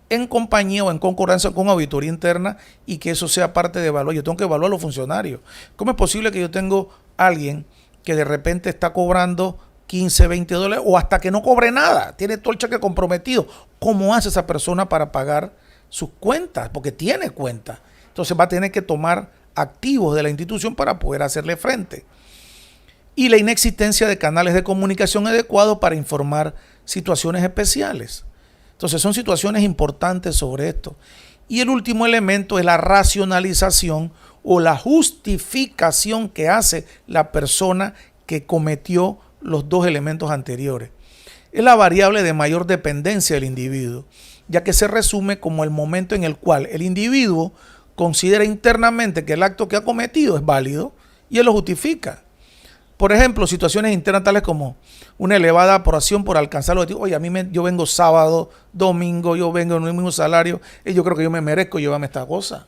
en compañía o en concordancia con auditoría interna, y que eso sea parte de evaluar. Yo tengo que evaluar a los funcionarios. ¿Cómo es posible que yo tengo alguien que de repente está cobrando $15, $20 o hasta que no cobre nada? Tiene todo el cheque comprometido. ¿Cómo hace esa persona para pagar sus cuentas? Porque tiene cuentas. Entonces va a tener que tomar activos de la institución para poder hacerle frente. Y la inexistencia de canales de comunicación adecuados para informar situaciones especiales. Entonces son situaciones importantes sobre esto. Y el último elemento es la racionalización o la justificación que hace la persona que cometió los dos elementos anteriores. es la variable de mayor dependencia del individuo, ya que se resume como el momento en el cual el individuo considera internamente que el acto que ha cometido es válido y él lo justifica. Por ejemplo, situaciones internas tales como una elevada aprobación por alcanzar los objetivos. Oye, yo vengo sábado, domingo, yo vengo en el mismo salario y yo creo que yo me merezco llevarme esta cosa.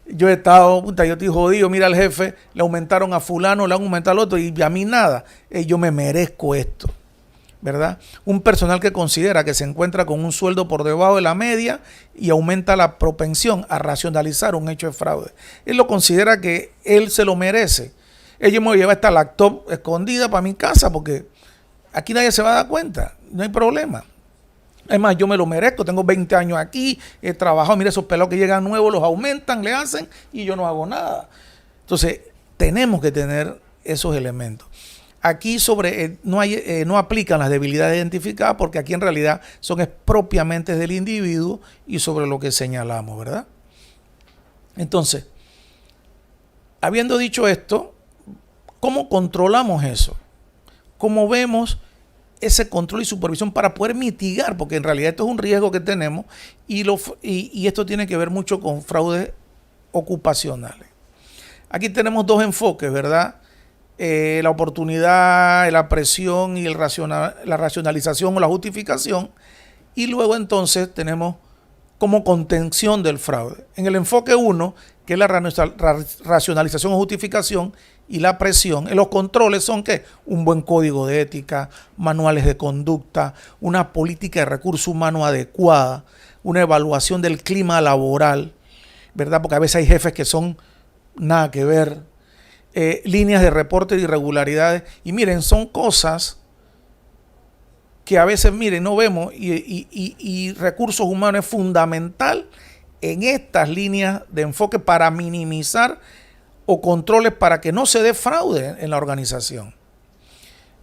Yo he estado, yo estoy jodido, mira al jefe, le aumentaron a fulano, le han aumentado al otro y a mí nada. Yo me merezco esto, ¿verdad? Un personal que considera que se encuentra con un sueldo por debajo de la media y aumenta la propensión a racionalizar un hecho de fraude. Él lo considera que él se lo merece. Yo me voy a llevar esta laptop escondida para mi casa porque aquí nadie se va a dar cuenta, no hay problema. Es más, yo me lo merezco, tengo 20 años aquí, he trabajado, mira esos pelados que llegan nuevos, los aumentan, le hacen y yo no hago nada. Entonces, tenemos que tener esos elementos. Aquí no aplican las debilidades identificadas porque aquí en realidad son propiamente del individuo y sobre lo que señalamos, ¿verdad? Entonces, habiendo dicho esto, ¿cómo controlamos eso? ¿Cómo vemos ese control y supervisión para poder mitigar? Porque en realidad esto es un riesgo que tenemos y esto tiene que ver mucho con fraudes ocupacionales. Aquí tenemos dos enfoques, ¿verdad? La oportunidad, la presión y la racionalización o la justificación. Y luego entonces tenemos como contención del fraude. En el enfoque 1, que es la racionalización o justificación, y la presión, los controles son ¿qué? Un buen código de ética, manuales de conducta, una política de recursos humanos adecuada, una evaluación del clima laboral, ¿verdad? Porque a veces hay jefes que son nada que ver, líneas de reporte de irregularidades, y miren, son cosas que a veces, miren, no vemos, y recursos humanos es fundamental en estas líneas de enfoque para minimizar o controles para que no se dé fraude en la organización.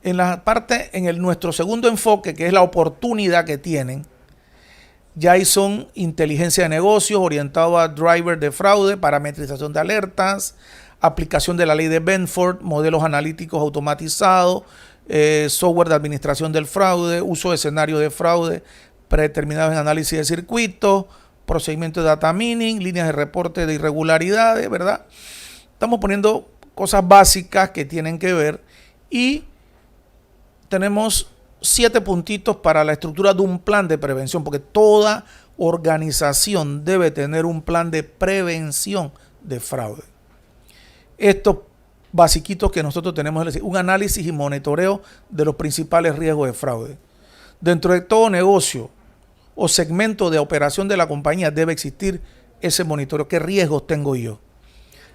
En la parte, nuestro segundo enfoque, que es la oportunidad que tienen, ya ahí son inteligencia de negocios orientado a driver de fraude, parametrización de alertas, aplicación de la ley de Benford, modelos analíticos automatizados, software de administración del fraude, uso de escenarios de fraude predeterminados en análisis de circuitos, procedimiento de data mining, líneas de reporte de irregularidades, ¿verdad? Estamos poniendo cosas básicas que tienen que ver y tenemos 7 puntitos para la estructura de un plan de prevención, porque toda organización debe tener un plan de prevención de fraude. Estos basiquitos que nosotros tenemos, es decir, un análisis y monitoreo de los principales riesgos de fraude. Dentro de todo negocio o segmento de operación de la compañía debe existir ese monitoreo. ¿Qué riesgos tengo yo?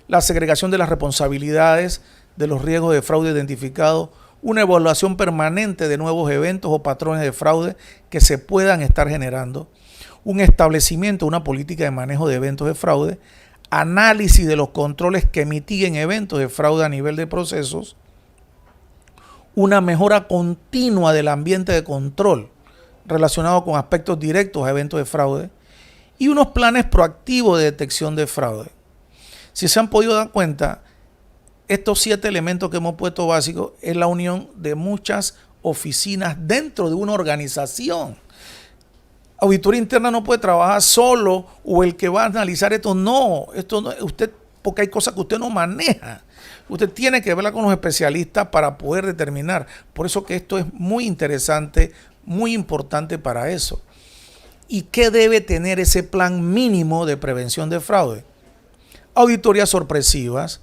La segregación de las responsabilidades de los riesgos de fraude identificados, una evaluación permanente de nuevos eventos o patrones de fraude que se puedan estar generando, un establecimiento de una política de manejo de eventos de fraude, análisis de los controles que mitiguen eventos de fraude a nivel de procesos, una mejora continua del ambiente de control relacionado con aspectos directos a eventos de fraude y unos planes proactivos de detección de fraude. Si se han podido dar cuenta, estos 7 elementos que hemos puesto básicos es la unión de muchas oficinas dentro de una organización. Auditoría interna no puede trabajar solo o el que va a analizar esto no, usted, porque hay cosas que usted no maneja. Usted tiene que verla con los especialistas para poder determinar. Por eso que esto es muy interesante, muy importante para eso. ¿Y qué debe tener ese plan mínimo de prevención de fraude? Auditorías sorpresivas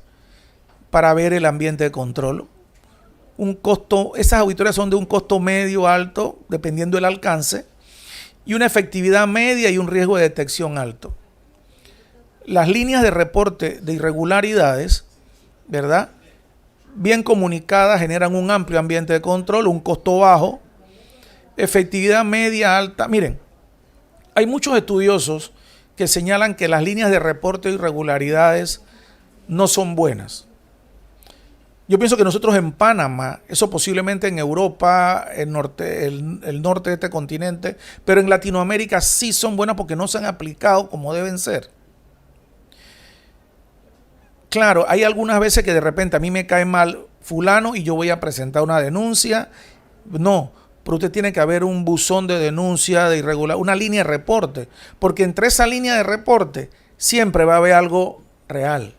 para ver el ambiente de control. Esas auditorías son de un costo medio alto, dependiendo del alcance, y una efectividad media y un riesgo de detección alto. Las líneas de reporte de irregularidades, ¿verdad?, bien comunicadas, generan un amplio ambiente de control, un costo bajo, efectividad media alta. Miren, hay muchos estudiosos que señalan que las líneas de reporte de irregularidades no son buenas. Yo pienso que nosotros en Panamá, eso posiblemente en Europa, el norte de este continente, pero en Latinoamérica sí son buenas porque no se han aplicado como deben ser. Claro, hay algunas veces que de repente a mí me cae mal fulano y yo voy a presentar una denuncia. No, pero usted tiene que haber un buzón de denuncia de irregular, una línea de reporte, porque entre esa línea de reporte siempre va a haber algo real.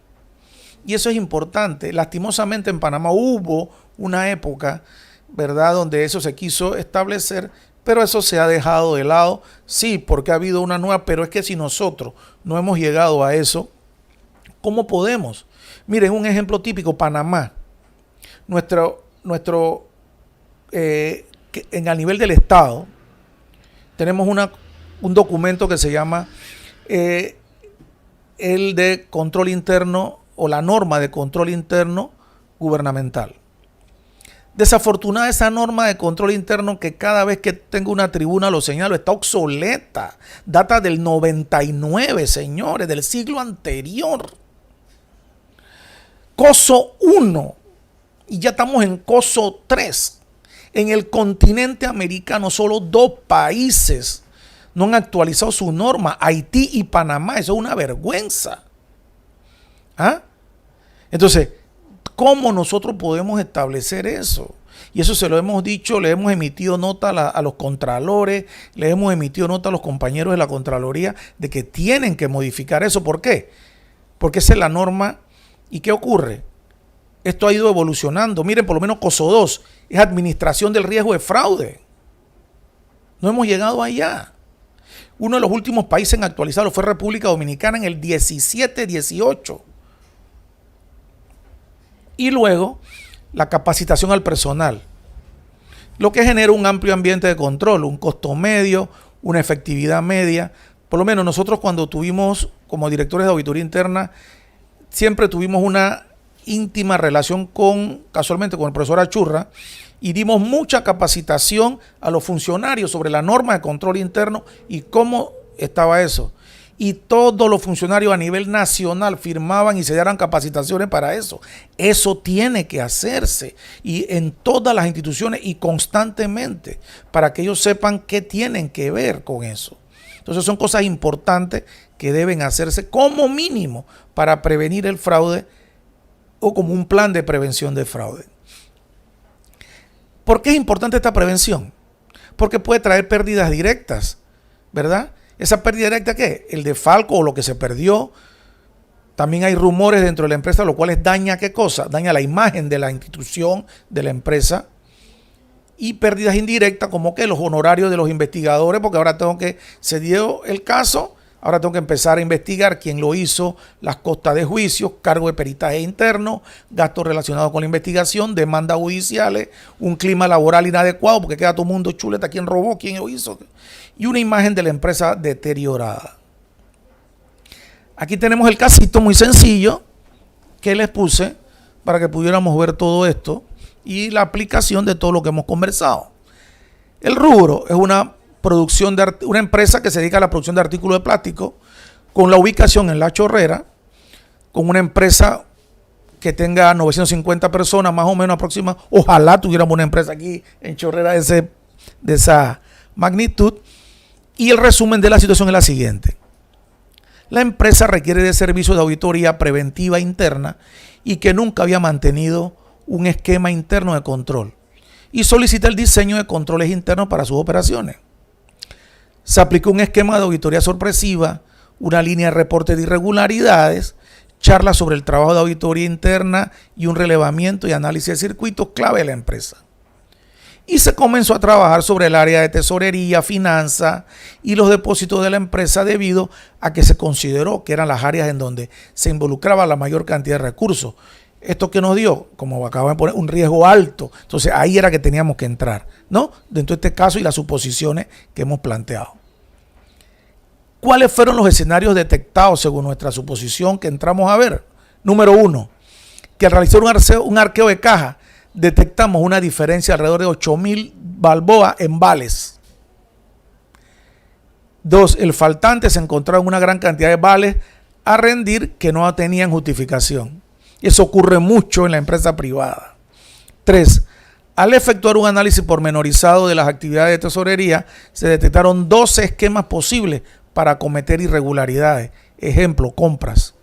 Y eso es importante. Lastimosamente en Panamá hubo una época, ¿verdad?, donde eso se quiso establecer, pero eso se ha dejado de lado. Sí, porque ha habido una nueva, pero es que si nosotros no hemos llegado a eso, ¿cómo podemos? Miren, un ejemplo típico, Panamá. A nivel del Estado, tenemos un documento que se llama el de control interno o la norma de control interno gubernamental. Desafortunada esa norma de control interno, que cada vez que tengo una tribuna lo señalo, está obsoleta. Data del 99, señores, del siglo anterior. COSO 1 y ya estamos en COSO 3. En el continente americano solo 2 países no han actualizado su norma, Haití y Panamá. Eso es una vergüenza. ¿Ah? Entonces, ¿cómo nosotros podemos establecer eso? Y eso se lo hemos dicho, le hemos emitido nota a los contralores, le hemos emitido nota a los compañeros de la Contraloría de que tienen que modificar eso. ¿Por qué? Porque esa es la norma. ¿Y qué ocurre? Esto ha ido evolucionando. Miren, por lo menos COSO 2 es administración del riesgo de fraude. No hemos llegado allá. Uno de los últimos países en actualizarlo fue República Dominicana en el 17-18. Y luego, la capacitación al personal, lo que genera un amplio ambiente de control, un costo medio, una efectividad media. Por lo menos nosotros, cuando tuvimos como directores de auditoría interna, siempre tuvimos una íntima relación casualmente con el profesor Achurra, y dimos mucha capacitación a los funcionarios sobre la norma de control interno y cómo estaba eso. Y todos los funcionarios a nivel nacional firmaban y se dieran capacitaciones para eso. Eso tiene que hacerse y en todas las instituciones y constantemente, para que ellos sepan qué tienen que ver con eso. Entonces son cosas importantes que deben hacerse como mínimo para prevenir el fraude o como un plan de prevención de fraude. ¿Por qué es importante esta prevención? Porque puede traer pérdidas directas, ¿verdad? ¿Esa pérdida directa qué? El desfalco o lo que se perdió. También hay rumores dentro de la empresa, lo cual daña ¿qué cosa? Daña la imagen de la institución, de la empresa. Y pérdidas indirectas como que los honorarios de los investigadores, porque ahora se dio el caso, ahora tengo que empezar a investigar quién lo hizo, las costas de juicios, cargo de peritaje interno, gastos relacionados con la investigación, demandas judiciales, un clima laboral inadecuado, porque queda todo el mundo chuleta, quién robó, quién lo hizo, y una imagen de la empresa deteriorada. Aquí tenemos el casito muy sencillo que les puse para que pudiéramos ver todo esto y la aplicación de todo lo que hemos conversado. El rubro es una empresa que se dedica a la producción de artículos de plástico, con la ubicación en La Chorrera, con una empresa que tenga 950 personas más o menos aproximadamente. Ojalá tuviéramos una empresa aquí en Chorrera de esa magnitud. Y el resumen de la situación es la siguiente. La empresa requiere de servicios de auditoría preventiva interna y que nunca había mantenido un esquema interno de control y solicita el diseño de controles internos para sus operaciones. Se aplicó un esquema de auditoría sorpresiva, una línea de reporte de irregularidades, charlas sobre el trabajo de auditoría interna y un relevamiento y análisis de circuitos clave de la empresa. Y se comenzó a trabajar sobre el área de tesorería, finanza y los depósitos de la empresa debido a que se consideró que eran las áreas en donde se involucraba la mayor cantidad de recursos. Esto que nos dio, como acabo de poner, un riesgo alto. Entonces ahí era que teníamos que entrar, ¿no? Dentro de este caso y las suposiciones que hemos planteado. ¿Cuáles fueron los escenarios detectados según nuestra suposición que entramos a ver? Número 1, que al realizar un arqueo de caja, detectamos una diferencia alrededor de 8,000 balboas en vales. 2, el faltante se encontraba en una gran cantidad de vales a rendir que no tenían justificación. Eso ocurre mucho en la empresa privada. 3, al efectuar un análisis pormenorizado de las actividades de tesorería, se detectaron 12 esquemas posibles para cometer irregularidades. Ejemplo, compras.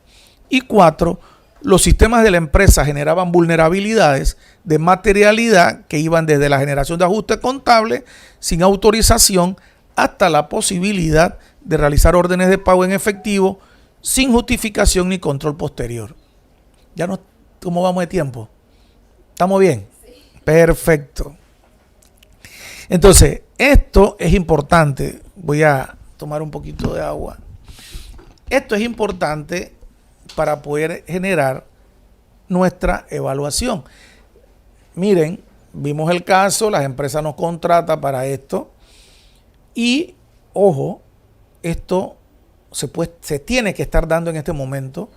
Y 4, los sistemas de la empresa generaban vulnerabilidades de materialidad que iban desde la generación de ajustes contables sin autorización hasta la posibilidad de realizar órdenes de pago en efectivo sin justificación ni control posterior. Ya no, ¿cómo vamos de tiempo? ¿Estamos bien? Sí. Perfecto. Entonces, esto es importante. Voy a tomar un poquito de agua. Esto es importante para poder generar nuestra evaluación. Miren, vimos el caso, las empresas nos contratan para esto y, ojo, esto se tiene que estar dando en este momento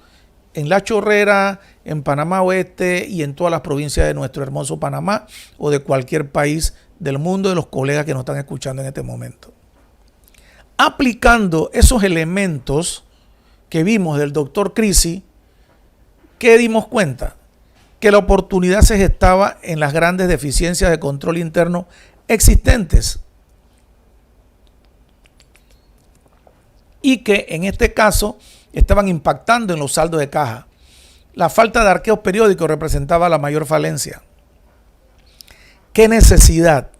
en La Chorrera, en Panamá Oeste y en todas las provincias de nuestro hermoso Panamá o de cualquier país del mundo, de los colegas que nos están escuchando en este momento. Aplicando esos elementos que vimos del doctor Crisi, ¿qué dimos cuenta? Que la oportunidad se gestaba en las grandes deficiencias de control interno existentes y que en este caso estaban impactando en los saldos de caja. La falta de arqueos periódicos representaba la mayor falencia. ¿Qué necesidad?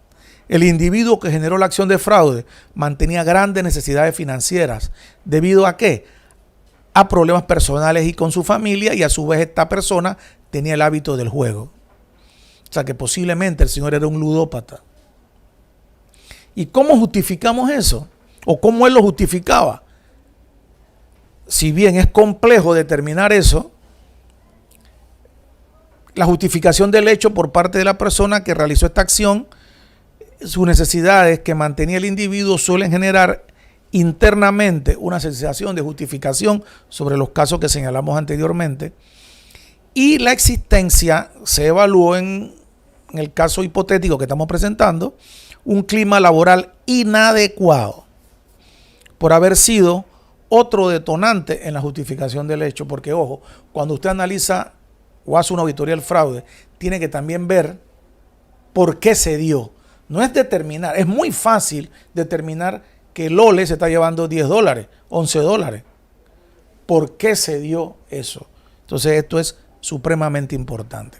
El individuo que generó la acción de fraude mantenía grandes necesidades financieras. ¿Debido a qué? A problemas personales y con su familia, y a su vez esta persona tenía el hábito del juego. O sea que posiblemente el señor era un ludópata. ¿Y cómo justificamos eso? ¿O cómo él lo justificaba? Si bien es complejo determinar eso, la justificación del hecho por parte de la persona que realizó esta acción, sus necesidades que mantenía el individuo suelen generar internamente una sensación de justificación sobre los casos que señalamos anteriormente, y la existencia se evaluó en el caso hipotético que estamos presentando, un clima laboral inadecuado por haber sido otro detonante en la justificación del hecho, porque ojo, cuando usted analiza o hace una auditoría del fraude, tiene que también ver por qué se dio. No es determinar, es muy fácil determinar que Lole se está llevando $10, $11. ¿Por qué se dio eso? Entonces esto es supremamente importante.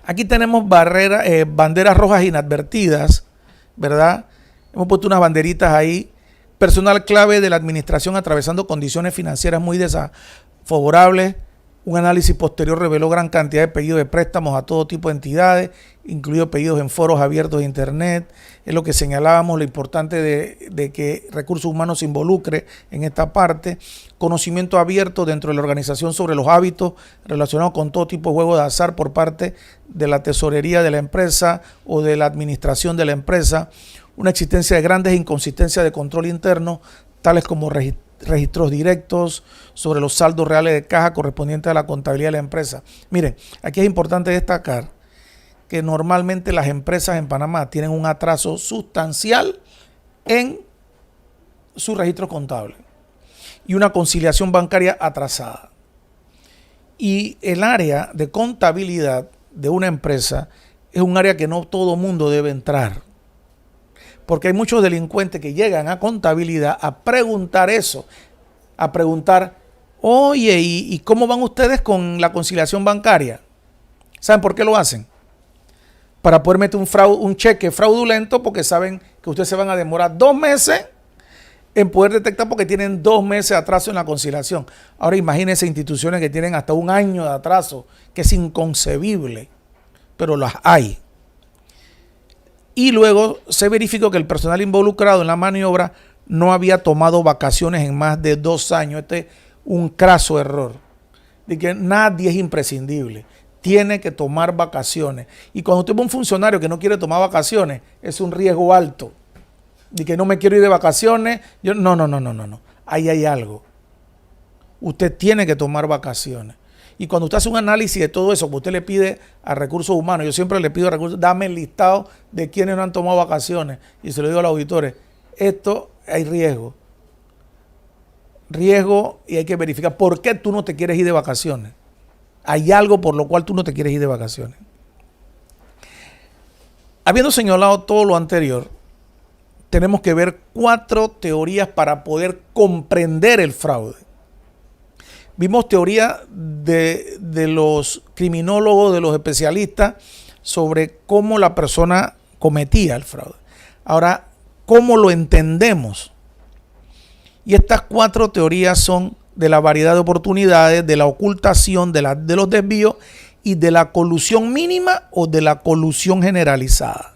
Aquí tenemos banderas rojas inadvertidas, ¿verdad? Hemos puesto unas banderitas ahí. Personal clave de la administración atravesando condiciones financieras muy desfavorables. Un análisis posterior reveló gran cantidad de pedidos de préstamos a todo tipo de entidades, incluidos pedidos en foros abiertos de internet. Es lo que señalábamos, lo importante de que recursos humanos se involucre en esta parte. Conocimiento abierto dentro de la organización sobre los hábitos relacionados con todo tipo de juegos de azar por parte de la tesorería de la empresa o de la administración de la empresa. Una existencia de grandes inconsistencias de control interno, tales como registros directos sobre los saldos reales de caja correspondientes a la contabilidad de la empresa. Miren, aquí es importante destacar que normalmente las empresas en Panamá tienen un atraso sustancial en su registro contable y una conciliación bancaria atrasada. Y el área de contabilidad de una empresa es un área que no todo mundo debe entrar, porque hay muchos delincuentes que llegan a contabilidad a preguntar eso, a preguntar, oye, ¿y cómo van ustedes con la conciliación bancaria? ¿Saben por qué lo hacen? Para poder meter un cheque fraudulento, porque saben que ustedes se van a demorar 2 meses en poder detectar, porque tienen 2 meses de atraso en la conciliación. Ahora imagínense instituciones que tienen hasta 1 año de atraso, que es inconcebible, pero las hay. Y luego se verificó que el personal involucrado en la maniobra no había tomado vacaciones en más de 2 años. Este es un craso error, de que nadie es imprescindible, tiene que tomar vacaciones. Y cuando usted ve un funcionario que no quiere tomar vacaciones, es un riesgo alto, de que no me quiero ir de vacaciones. No. Ahí hay algo. Usted tiene que tomar vacaciones. Y cuando usted hace un análisis de todo eso, que usted le pide a recursos humanos, yo siempre le pido a recursos, dame el listado de quienes no han tomado vacaciones. Y se lo digo a los auditores, esto hay riesgo. Riesgo, y hay que verificar por qué tú no te quieres ir de vacaciones. Hay algo por lo cual tú no te quieres ir de vacaciones. Habiendo señalado todo lo anterior, tenemos que ver 4 teorías para poder comprender el fraude. Vimos teoría de los criminólogos, de los especialistas, sobre cómo la persona cometía el fraude. Ahora, ¿cómo lo entendemos? Y estas 4 teorías son de la variedad de oportunidades, de la ocultación, de los desvíos y de la colusión mínima o de la colusión generalizada.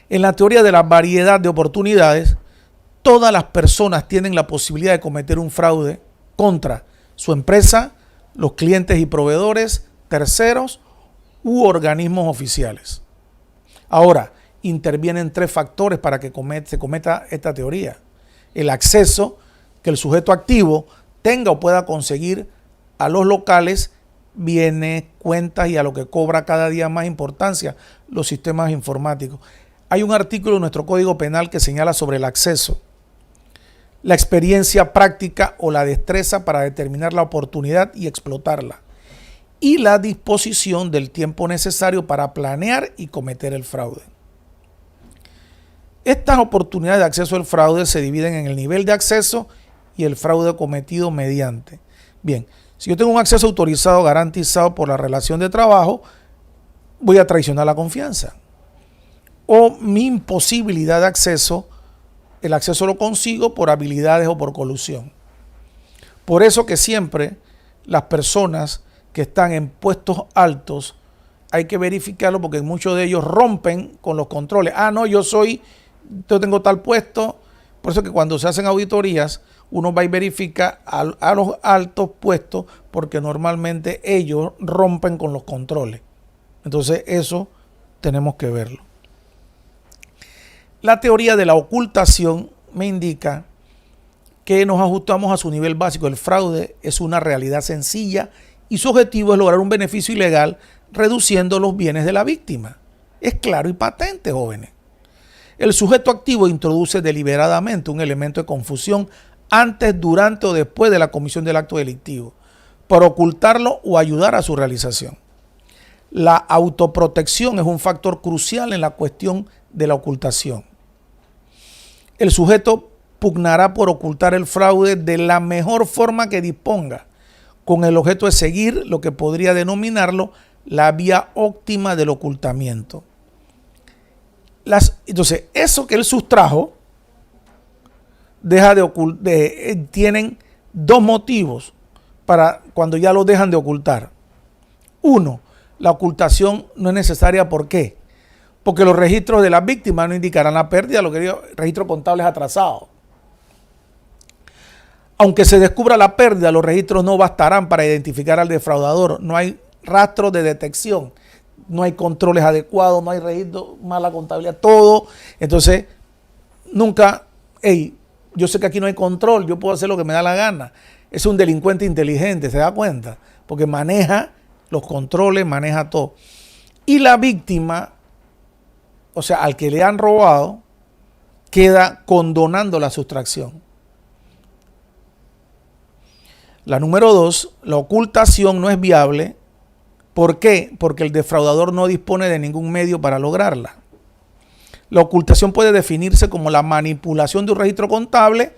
En la teoría de la variedad de oportunidades, todas las personas tienen la posibilidad de cometer un fraude contra su empresa, los clientes y proveedores, terceros u organismos oficiales. Ahora, intervienen 3 factores para que se cometa esta teoría. El acceso que el sujeto activo tenga o pueda conseguir a los locales, bienes, cuentas y a lo que cobra cada día más importancia los sistemas informáticos. Hay un artículo en nuestro Código Penal que señala sobre el acceso, la experiencia práctica o la destreza para determinar la oportunidad y explotarla, y la disposición del tiempo necesario para planear y cometer el fraude. Estas oportunidades de acceso al fraude se dividen en el nivel de acceso y el fraude cometido mediante. Bien, si yo tengo un acceso autorizado garantizado por la relación de trabajo, voy a traicionar la confianza. O mi imposibilidad de acceso, el acceso lo consigo por habilidades o por colusión. Por eso que siempre las personas que están en puestos altos hay que verificarlo, porque muchos de ellos rompen con los controles. No, yo tengo tal puesto. Por eso que cuando se hacen auditorías, uno va y verifica a los altos puestos, porque normalmente ellos rompen con los controles. Entonces eso tenemos que verlo. La teoría de la ocultación me indica que nos ajustamos a su nivel básico. El fraude es una realidad sencilla y su objetivo es lograr un beneficio ilegal reduciendo los bienes de la víctima. Es claro y patente, jóvenes. El sujeto activo introduce deliberadamente un elemento de confusión antes, durante o después de la comisión del acto delictivo para ocultarlo o ayudar a su realización. La autoprotección es un factor crucial en la cuestión de la ocultación. El sujeto pugnará por ocultar el fraude de la mejor forma que disponga, con el objeto de seguir lo que podría denominarlo la vía óptima del ocultamiento. Entonces, eso que él sustrajo tienen 2 motivos para cuando ya lo dejan de ocultar. 1, la ocultación no es necesaria. ¿Por qué? Porque los registros de las víctimas no indicarán la pérdida, lo que digo, registros contables atrasados. Aunque se descubra la pérdida, los registros no bastarán para identificar al defraudador. No hay rastros de detección, no hay controles adecuados, no hay registros, mala contabilidad, todo. Entonces, nunca, yo sé que aquí no hay control, yo puedo hacer lo que me da la gana. Es un delincuente inteligente, ¿se da cuenta? Porque maneja los controles, maneja todo. Y la víctima, o sea, al que le han robado, queda condonando la sustracción. La número 2, la ocultación no es viable. ¿Por qué? Porque el defraudador no dispone de ningún medio para lograrla. La ocultación puede definirse como la manipulación de un registro contable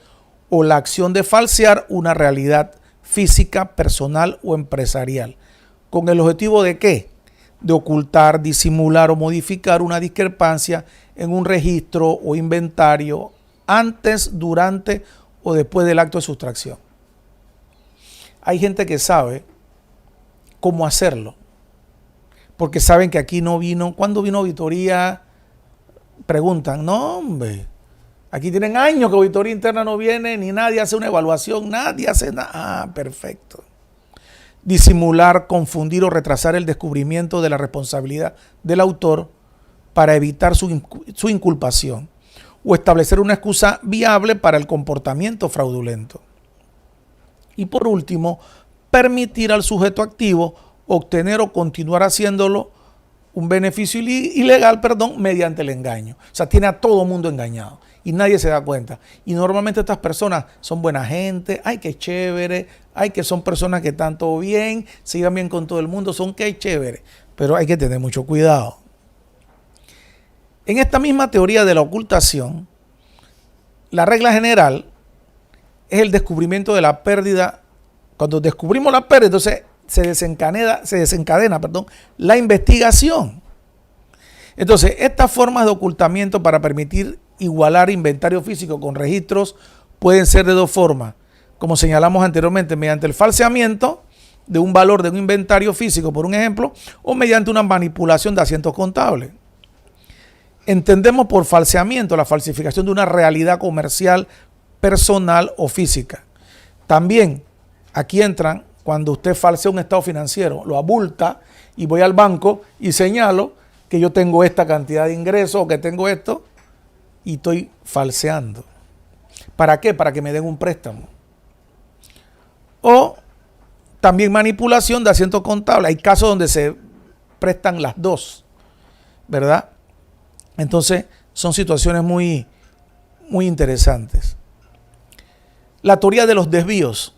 o la acción de falsear una realidad física, personal o empresarial. ¿Con el objetivo de qué? De ocultar, disimular o modificar una discrepancia en un registro o inventario antes, durante o después del acto de sustracción. Hay gente que sabe cómo hacerlo, porque saben que aquí no vino. Cuando vino auditoría, preguntan, no hombre, aquí tienen años que auditoría interna no viene, ni nadie hace una evaluación, nadie hace nada. Perfecto. Disimular, confundir o retrasar el descubrimiento de la responsabilidad del autor para evitar su inculpación o establecer una excusa viable para el comportamiento fraudulento. Y por último, permitir al sujeto activo obtener o continuar haciéndolo un beneficio ilegal, mediante el engaño. O sea, tiene a todo mundo engañado y nadie se da cuenta. Y normalmente estas personas son buena gente, que chévere, que son personas que están todo bien, se llevan bien con todo el mundo, son que chévere, pero hay que tener mucho cuidado. En esta misma teoría de la ocultación, la regla general es el descubrimiento de la pérdida. Cuando descubrimos la pérdida, entonces se desencadena, la investigación. Entonces, estas formas de ocultamiento para permitir igualar inventario físico con registros pueden ser de dos formas, como señalamos anteriormente, mediante el falseamiento de un valor de un inventario físico, por un ejemplo, o mediante una manipulación de asientos contables. Entendemos por falseamiento la falsificación de una realidad comercial, personal o física. También aquí entran cuando usted falsea un estado financiero, lo abulta y voy al banco y señalo que yo tengo esta cantidad de ingresos o que tengo esto y estoy falseando. ¿Para qué? Para que me den un préstamo. O también manipulación de asientos contables. Hay casos donde se prestan las dos, ¿verdad? Entonces son situaciones muy, muy interesantes. La teoría de los desvíos,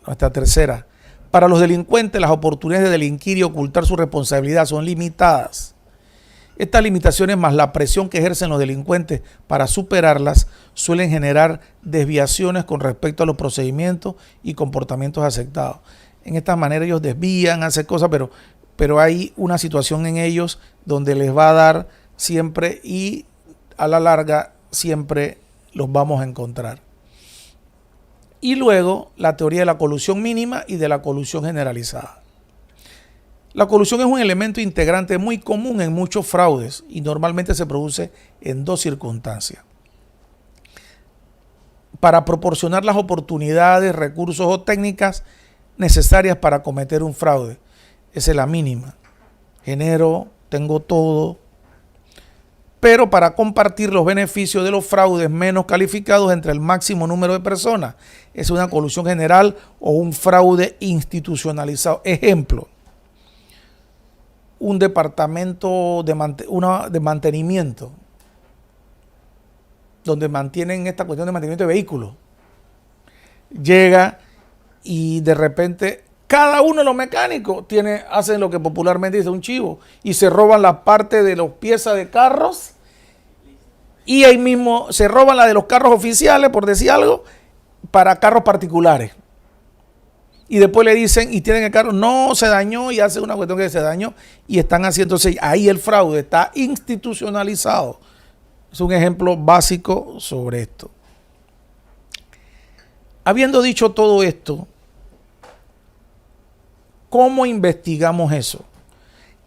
nuestra tercera. Para los delincuentes, las oportunidades de delinquir y ocultar su responsabilidad son limitadas. Estas limitaciones, más la presión que ejercen los delincuentes para superarlas, suelen generar desviaciones con respecto a los procedimientos y comportamientos aceptados. En esta manera ellos desvían, hacen cosas, pero hay una situación en ellos donde les va a dar siempre y a la larga siempre los vamos a encontrar. Y luego la teoría de la colusión mínima y de la colusión generalizada. La colusión es un elemento integrante muy común en muchos fraudes y normalmente se produce en dos circunstancias. Para proporcionar las oportunidades, recursos o técnicas necesarias para cometer un fraude. Esa es la mínima. Genero, tengo todo. Pero para compartir los beneficios de los fraudes menos calificados entre el máximo número de personas. Es una colusión general o un fraude institucionalizado. Ejemplo. Un departamento de mantenimiento, donde mantienen esta cuestión de mantenimiento de vehículos. Llega y de repente cada uno de los mecánicos hacen lo que popularmente dice un chivo y se roban la parte de las piezas de carros y ahí mismo se roban la de los carros oficiales, por decir algo, para carros particulares. Y después le dicen, y tienen el carro, no, se dañó, y hace una cuestión que se dañó, y están haciendo, entonces ahí el fraude está institucionalizado. Es un ejemplo básico sobre esto. Habiendo dicho todo esto, ¿cómo investigamos eso?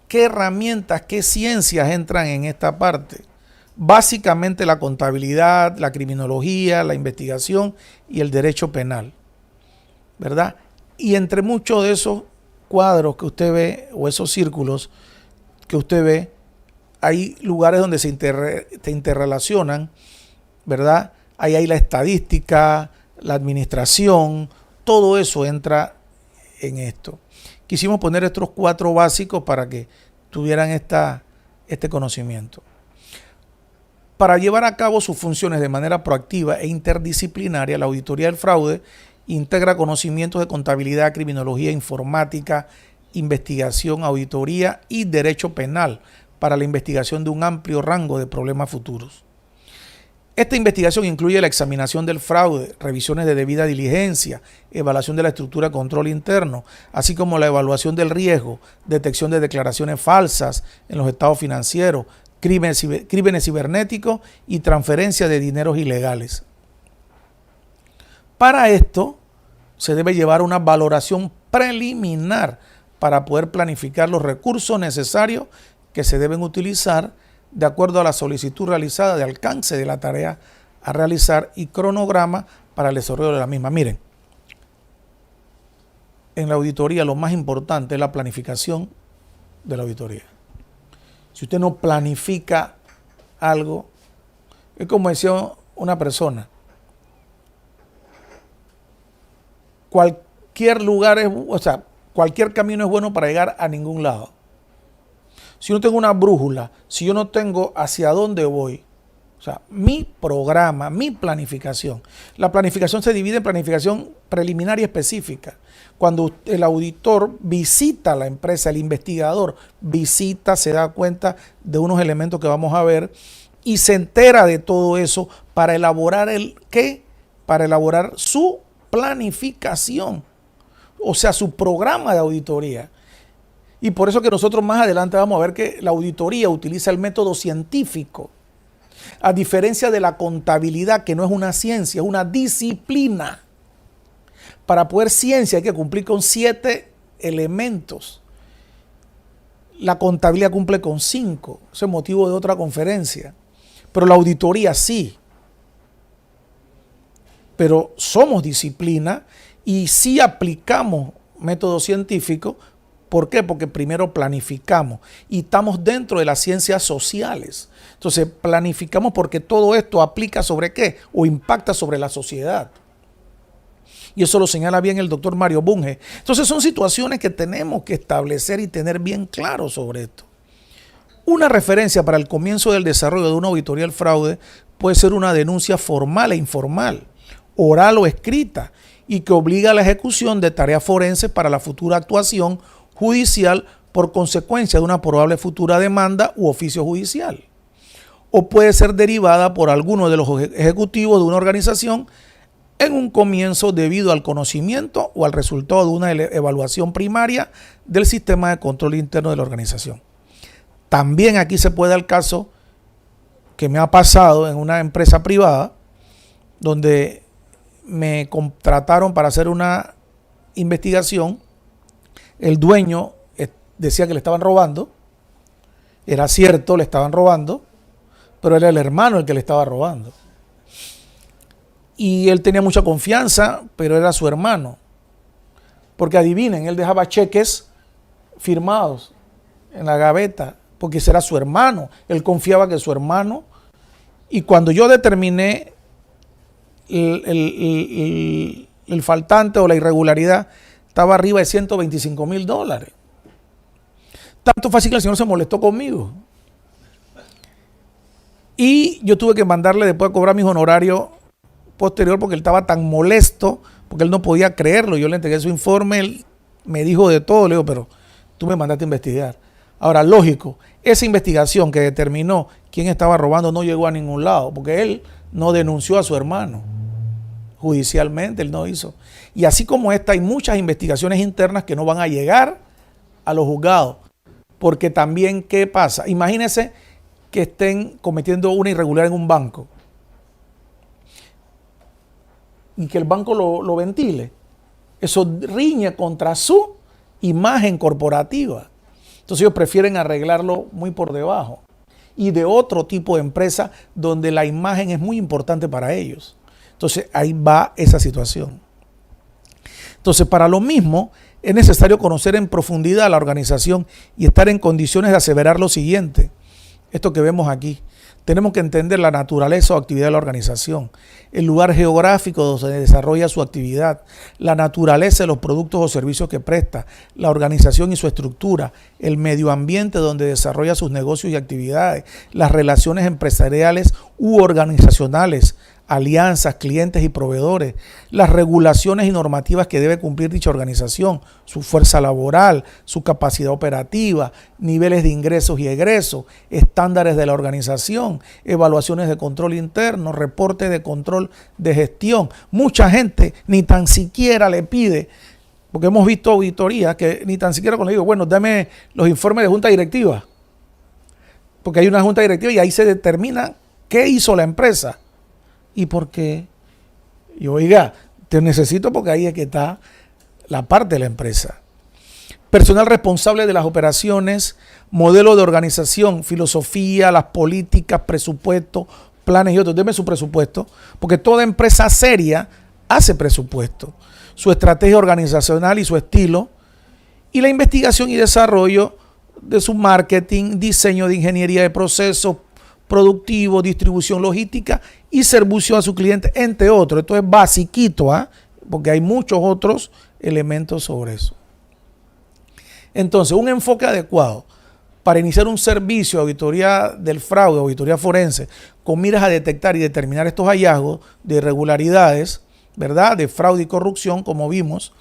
¿Qué herramientas, qué ciencias entran en esta parte? Básicamente la contabilidad, la criminología, la investigación y el derecho penal, ¿verdad? Y entre muchos de esos cuadros que usted ve, o esos círculos que usted ve, hay lugares donde se interrelacionan, ¿verdad? Ahí hay la estadística, la administración, todo eso entra en esto. Quisimos poner estos 4 básicos para que tuvieran este conocimiento. Para llevar a cabo sus funciones de manera proactiva e interdisciplinaria, la auditoría del fraude integra conocimientos de contabilidad, criminología, informática, investigación, auditoría y derecho penal para la investigación de un amplio rango de problemas futuros. Esta investigación incluye la examinación del fraude, revisiones de debida diligencia, evaluación de la estructura de control interno, así como la evaluación del riesgo, detección de declaraciones falsas en los estados financieros, crímenes cibernéticos y transferencia de dineros ilegales. Para esto se debe llevar una valoración preliminar para poder planificar los recursos necesarios que se deben utilizar de acuerdo a la solicitud realizada de alcance de la tarea a realizar y cronograma para el desarrollo de la misma. Miren, en la auditoría lo más importante es la planificación de la auditoría. Si usted no planifica algo, es como decía una persona, cualquier lugar cualquier camino es bueno para llegar a ningún lado. Si yo no tengo una brújula, si yo no tengo hacia dónde voy, o sea, mi programa, mi planificación. La planificación se divide en planificación preliminar y específica. Cuando el auditor visita la empresa, el investigador visita, se da cuenta de unos elementos que vamos a ver y se entera de todo eso para elaborar para elaborar su planificación, o sea, su programa de auditoría. Y por eso que nosotros más adelante vamos a ver que la auditoría utiliza el método científico, a diferencia de la contabilidad, que no es una ciencia, es una disciplina. Para poder ciencia hay que cumplir con 7 elementos. La contabilidad cumple con 5. Ese es motivo de otra conferencia. Pero la auditoría sí. Pero somos disciplina y sí aplicamos método científico. ¿Por qué? Porque primero planificamos y estamos dentro de las ciencias sociales. Entonces planificamos porque todo esto aplica sobre qué o impacta sobre la sociedad. Y eso lo señala bien el doctor Mario Bunge. Entonces son situaciones que tenemos que establecer y tener bien claro sobre esto. Una referencia para el comienzo del desarrollo de una auditoría del fraude puede ser una denuncia formal e informal, oral o escrita, y que obliga a la ejecución de tareas forenses para la futura actuación judicial por consecuencia de una probable futura demanda u oficio judicial. O puede ser derivada por alguno de los ejecutivos de una organización en un comienzo debido al conocimiento o al resultado de una evaluación primaria del sistema de control interno de la organización. También aquí se puede dar el caso que me ha pasado en una empresa privada donde me contrataron para hacer una investigación. El dueño decía que le estaban robando. Era cierto, le estaban robando, pero era el hermano el que le estaba robando. Y él tenía mucha confianza, pero era su hermano. Porque adivinen, él dejaba cheques firmados en la gaveta, porque ese era su hermano. Él confiaba que su hermano. Y cuando yo determiné el faltante o la irregularidad, estaba arriba de $125,000. Tanto fue así que el señor se molestó conmigo. Y yo tuve que mandarle después a cobrar mis honorarios posterior porque él estaba tan molesto, porque él no podía creerlo. Yo le entregué su informe, él me dijo de todo, le digo, pero tú me mandaste a investigar. Ahora, lógico, esa investigación que determinó quién estaba robando no llegó a ningún lado, porque él no denunció a su hermano. Judicialmente él no hizo. Y así como esta, hay muchas investigaciones internas que no van a llegar a los juzgados. Porque también, ¿qué pasa? Imagínense que estén cometiendo una irregularidad en un banco y que el banco lo ventile. Eso riñe contra su imagen corporativa. Entonces ellos prefieren arreglarlo muy por debajo. Y de otro tipo de empresa donde la imagen es muy importante para ellos. Entonces ahí va esa situación. Entonces para lo mismo es necesario conocer en profundidad la organización y estar en condiciones de aseverar lo siguiente. Esto que vemos aquí. Tenemos que entender la naturaleza o actividad de la organización, el lugar geográfico donde se desarrolla su actividad, la naturaleza de los productos o servicios que presta, la organización y su estructura, el medio ambiente donde desarrolla sus negocios y actividades, las relaciones empresariales u organizacionales, alianzas, clientes y proveedores, las regulaciones y normativas que debe cumplir dicha organización, su fuerza laboral, su capacidad operativa, niveles de ingresos y egresos, estándares de la organización, evaluaciones de control interno, reportes de control de gestión. Mucha gente ni tan siquiera le pide, porque hemos visto auditorías que ni tan siquiera cuando le digo, bueno, dame los informes de junta directiva, porque hay una junta directiva y ahí se determina qué hizo la empresa. ¿Y por qué? Y oiga, te necesito porque ahí es que está la parte de la empresa. Personal responsable de las operaciones, modelo de organización, filosofía, las políticas, presupuesto, planes y otros. Deme su presupuesto, porque toda empresa seria hace presupuesto. Su estrategia organizacional y su estilo. Y la investigación y desarrollo de su marketing, diseño de ingeniería de procesos, productivo, distribución logística y servicio a su cliente, entre otros. Esto es basiquito, porque hay muchos otros elementos sobre eso. Entonces, un enfoque adecuado para iniciar un servicio de auditoría del fraude, auditoría forense, con miras a detectar y determinar estos hallazgos de irregularidades, ¿verdad?, de fraude y corrupción, como vimos,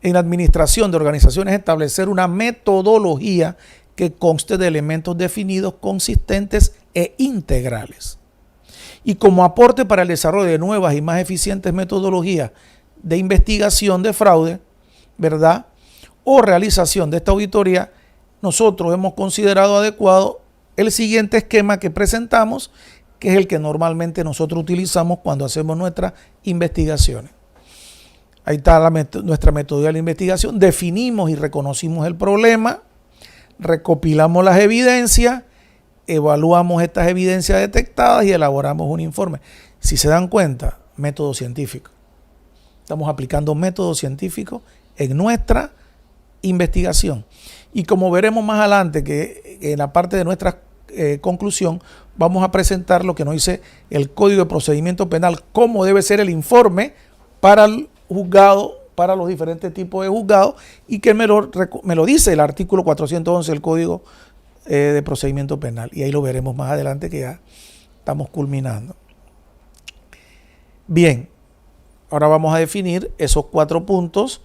en la administración de organizaciones, establecer una metodología que conste de elementos definidos, consistentes e integrales. y como aporte para el desarrollo de nuevas y más eficientes metodologías de investigación de fraude, ¿verdad?, o realización de esta auditoría, nosotros hemos considerado adecuado el siguiente esquema que presentamos, que es el que normalmente nosotros utilizamos cuando hacemos nuestras investigaciones. Ahí está nuestra metodología de la investigación. Definimos y reconocimos el problema, recopilamos las evidencias, evaluamos estas evidencias detectadas y elaboramos un informe. Si se dan cuenta, método científico. Estamos aplicando métodos científicos en nuestra investigación. Y como veremos más adelante, que en la parte de nuestra conclusión, vamos a presentar lo que nos dice el Código de Procedimiento Penal, cómo debe ser el informe para el juzgado, para los diferentes tipos de juzgados, y que me lo dice el artículo 411 del Código de Procedimiento Penal. Y ahí lo veremos más adelante, que ya estamos culminando. Bien, ahora vamos a definir esos 4 puntos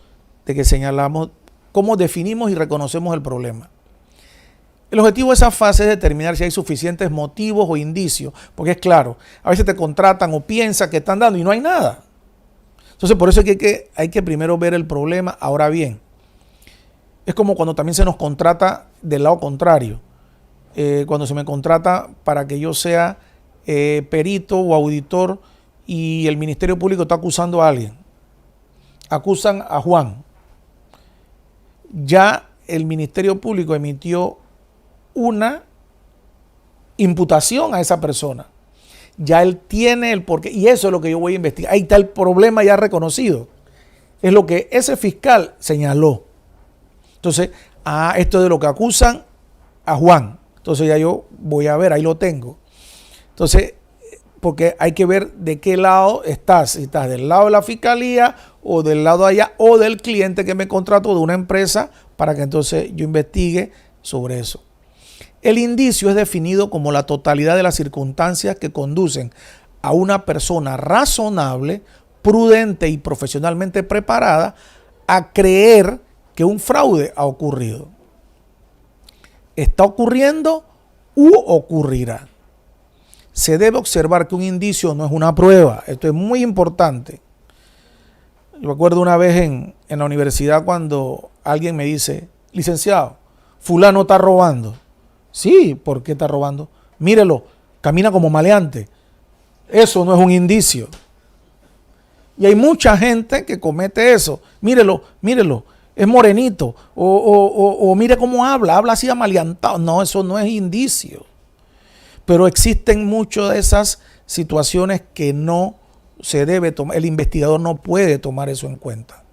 de que señalamos, cómo definimos y reconocemos el problema. El objetivo de esa fase es determinar si hay suficientes motivos o indicios, porque es claro, a veces te contratan o piensan que están dando y no hay nada. Entonces, por eso es que hay que primero ver el problema. Ahora bien, es como cuando también se nos contrata del lado contrario. Cuando se me contrata para que yo sea perito o auditor y el Ministerio Público está acusando a alguien. Acusan a Juan. Ya el Ministerio Público emitió una imputación a esa persona. Ya él tiene el porqué, y eso es lo que yo voy a investigar. Ahí está el problema ya reconocido. Es lo que ese fiscal señaló. Entonces, esto es de lo que acusan a Juan. Entonces ya yo voy a ver, ahí lo tengo. Entonces, porque hay que ver de qué lado estás. Si estás del lado de la fiscalía o del lado de allá, o del cliente que me contrató de una empresa, para que entonces yo investigue sobre eso. El indicio es definido como la totalidad de las circunstancias que conducen a una persona razonable, prudente y profesionalmente preparada a creer que un fraude ha ocurrido. Está ocurriendo u ocurrirá. Se debe observar que un indicio no es una prueba. Esto es muy importante. Yo me acuerdo una vez en la universidad cuando alguien me dice, licenciado, fulano está robando. Sí, ¿por qué está robando? Mírelo, camina como maleante. Eso no es un indicio. Y hay mucha gente que comete eso. Mírelo, es morenito. O mire cómo habla así amaleantado. No, eso no es indicio. Pero existen muchas de esas situaciones que no se debe tomar. El investigador no puede tomar eso en cuenta.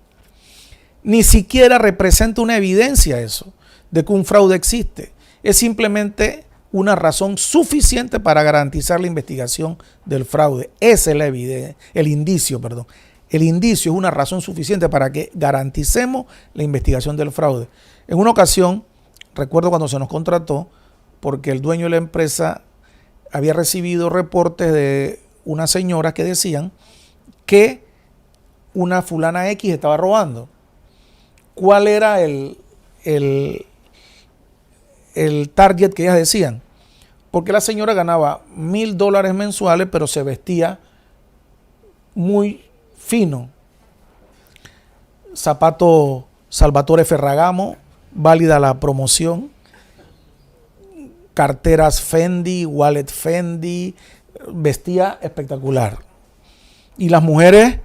Ni siquiera representa una evidencia eso, de que un fraude existe. Es simplemente una razón suficiente para garantizar la investigación del fraude. Esa es la evidencia, el indicio. El indicio es una razón suficiente para que garanticemos la investigación del fraude. En una ocasión, recuerdo cuando se nos contrató, porque el dueño de la empresa había recibido reportes de unas señoras que decían que una fulana X estaba robando. ¿Cuál era el target que ellas decían? Porque la señora ganaba $1,000 mensuales, pero se vestía muy fino. Zapato Salvatore Ferragamo, válida la promoción. Carteras Fendi, wallet Fendi, vestía espectacular. Y las mujeres,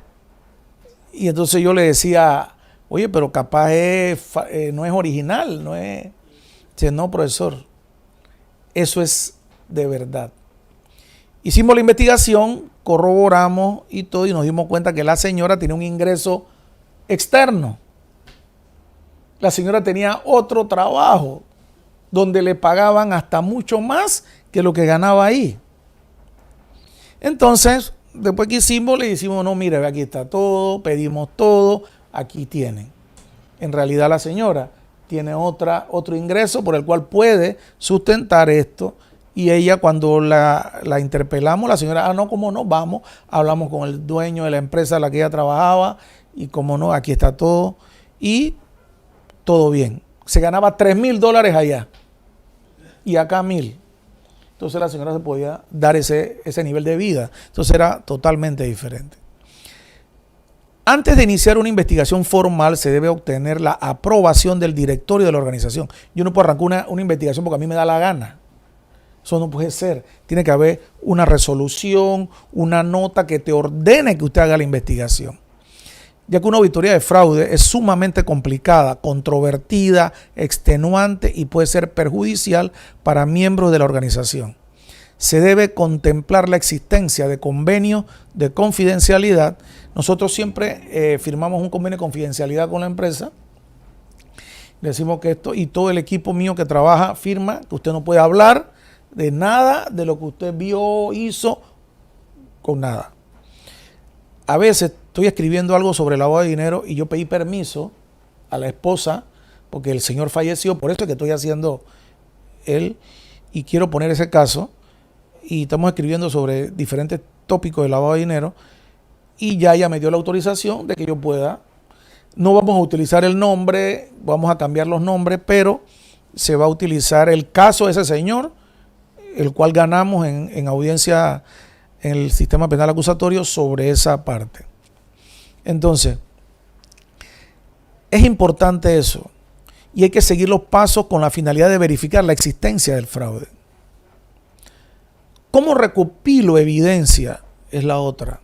y entonces yo le decía, oye, pero capaz no es original, no es... Dice, no, profesor, eso es de verdad. Hicimos la investigación, corroboramos y todo, y nos dimos cuenta que la señora tenía un ingreso externo. La señora tenía otro trabajo donde le pagaban hasta mucho más que lo que ganaba ahí. Entonces, después que hicimos, le decimos, no, mire, aquí está todo, pedimos todo, aquí tienen. En realidad la señora tiene otro ingreso por el cual puede sustentar esto, y ella, cuando la interpelamos, la señora, no, cómo no, vamos, hablamos con el dueño de la empresa en la que ella trabajaba, y cómo no, aquí está todo, y todo bien. Se ganaba $3,000 allá, y acá 1,000. entonces la señora se podía dar ese nivel de vida. Entonces era totalmente diferente. Antes de iniciar una investigación formal se debe obtener la aprobación del directorio de la organización. Yo no puedo arrancar una investigación porque a mí me da la gana. Eso no puede ser. Tiene que haber una resolución, una nota que te ordene que usted haga la investigación. Ya que una auditoría de fraude es sumamente complicada, controvertida, extenuante y puede ser perjudicial para miembros de la organización. Se debe contemplar la existencia de convenios de confidencialidad. Nosotros siempre firmamos un convenio de confidencialidad con la empresa. Le decimos que esto, y todo el equipo mío que trabaja firma que usted no puede hablar de nada de lo que usted vio, hizo, con nada. A veces estoy escribiendo algo sobre lavado de dinero y yo pedí permiso a la esposa porque el señor falleció, por eso es que estoy haciendo él y quiero poner ese caso. Y estamos escribiendo sobre diferentes tópicos de lavado de dinero y ya ella me dio la autorización de que yo pueda. No vamos a utilizar el nombre, vamos a cambiar los nombres, pero se va a utilizar el caso de ese señor, el cual ganamos en audiencia en el sistema penal acusatorio sobre esa parte. Entonces, es importante eso y hay que seguir los pasos con la finalidad de verificar la existencia del fraude. ¿Cómo recopilo evidencia? Es la otra.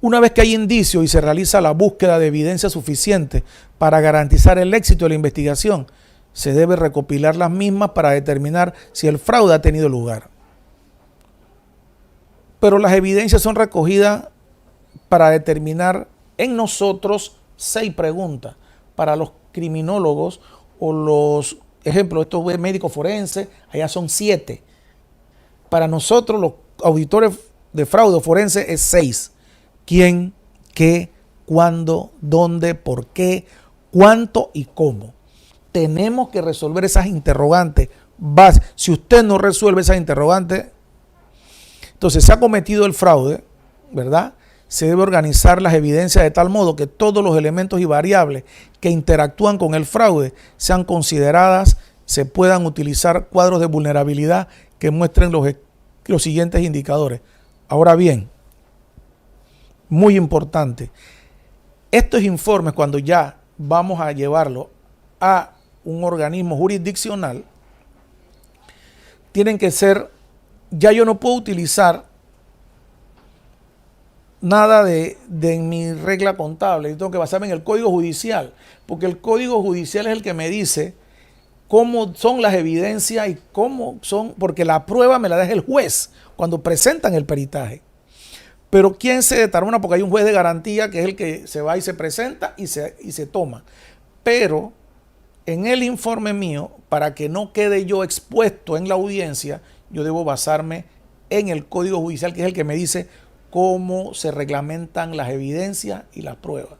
Una vez que hay indicios y se realiza la búsqueda de evidencia suficiente para garantizar el éxito de la investigación, se debe recopilar las mismas para determinar si el fraude ha tenido lugar. Pero las evidencias son recogidas para determinar en nosotros 6 preguntas. Para los criminólogos o los, ejemplo, estos médicos forenses, allá son 7. Para nosotros, los auditores de fraude forense, es 6. ¿Quién, qué, cuándo, dónde, por qué, cuánto y cómo? Tenemos que resolver esas interrogantes. Si usted no resuelve esas interrogantes, entonces se ha cometido el fraude, ¿verdad? Se debe organizar las evidencias de tal modo que todos los elementos y variables que interactúan con el fraude sean consideradas, se puedan utilizar cuadros de vulnerabilidad que muestren los siguientes indicadores. Ahora bien, muy importante, estos informes cuando ya vamos a llevarlo a un organismo jurisdiccional, tienen que ser, ya yo no puedo utilizar nada de mi regla contable, yo tengo que basarme en el Código Judicial, porque el Código Judicial es el que me dice cómo son las evidencias y cómo son, porque la prueba me la deja el juez cuando presentan el peritaje. Pero ¿quién se determina? Porque hay un juez de garantía que es el que se va y se presenta y se toma. Pero en el informe mío, para que no quede yo expuesto en la audiencia, yo debo basarme en el Código Judicial, que es el que me dice cómo se reglamentan las evidencias y las pruebas.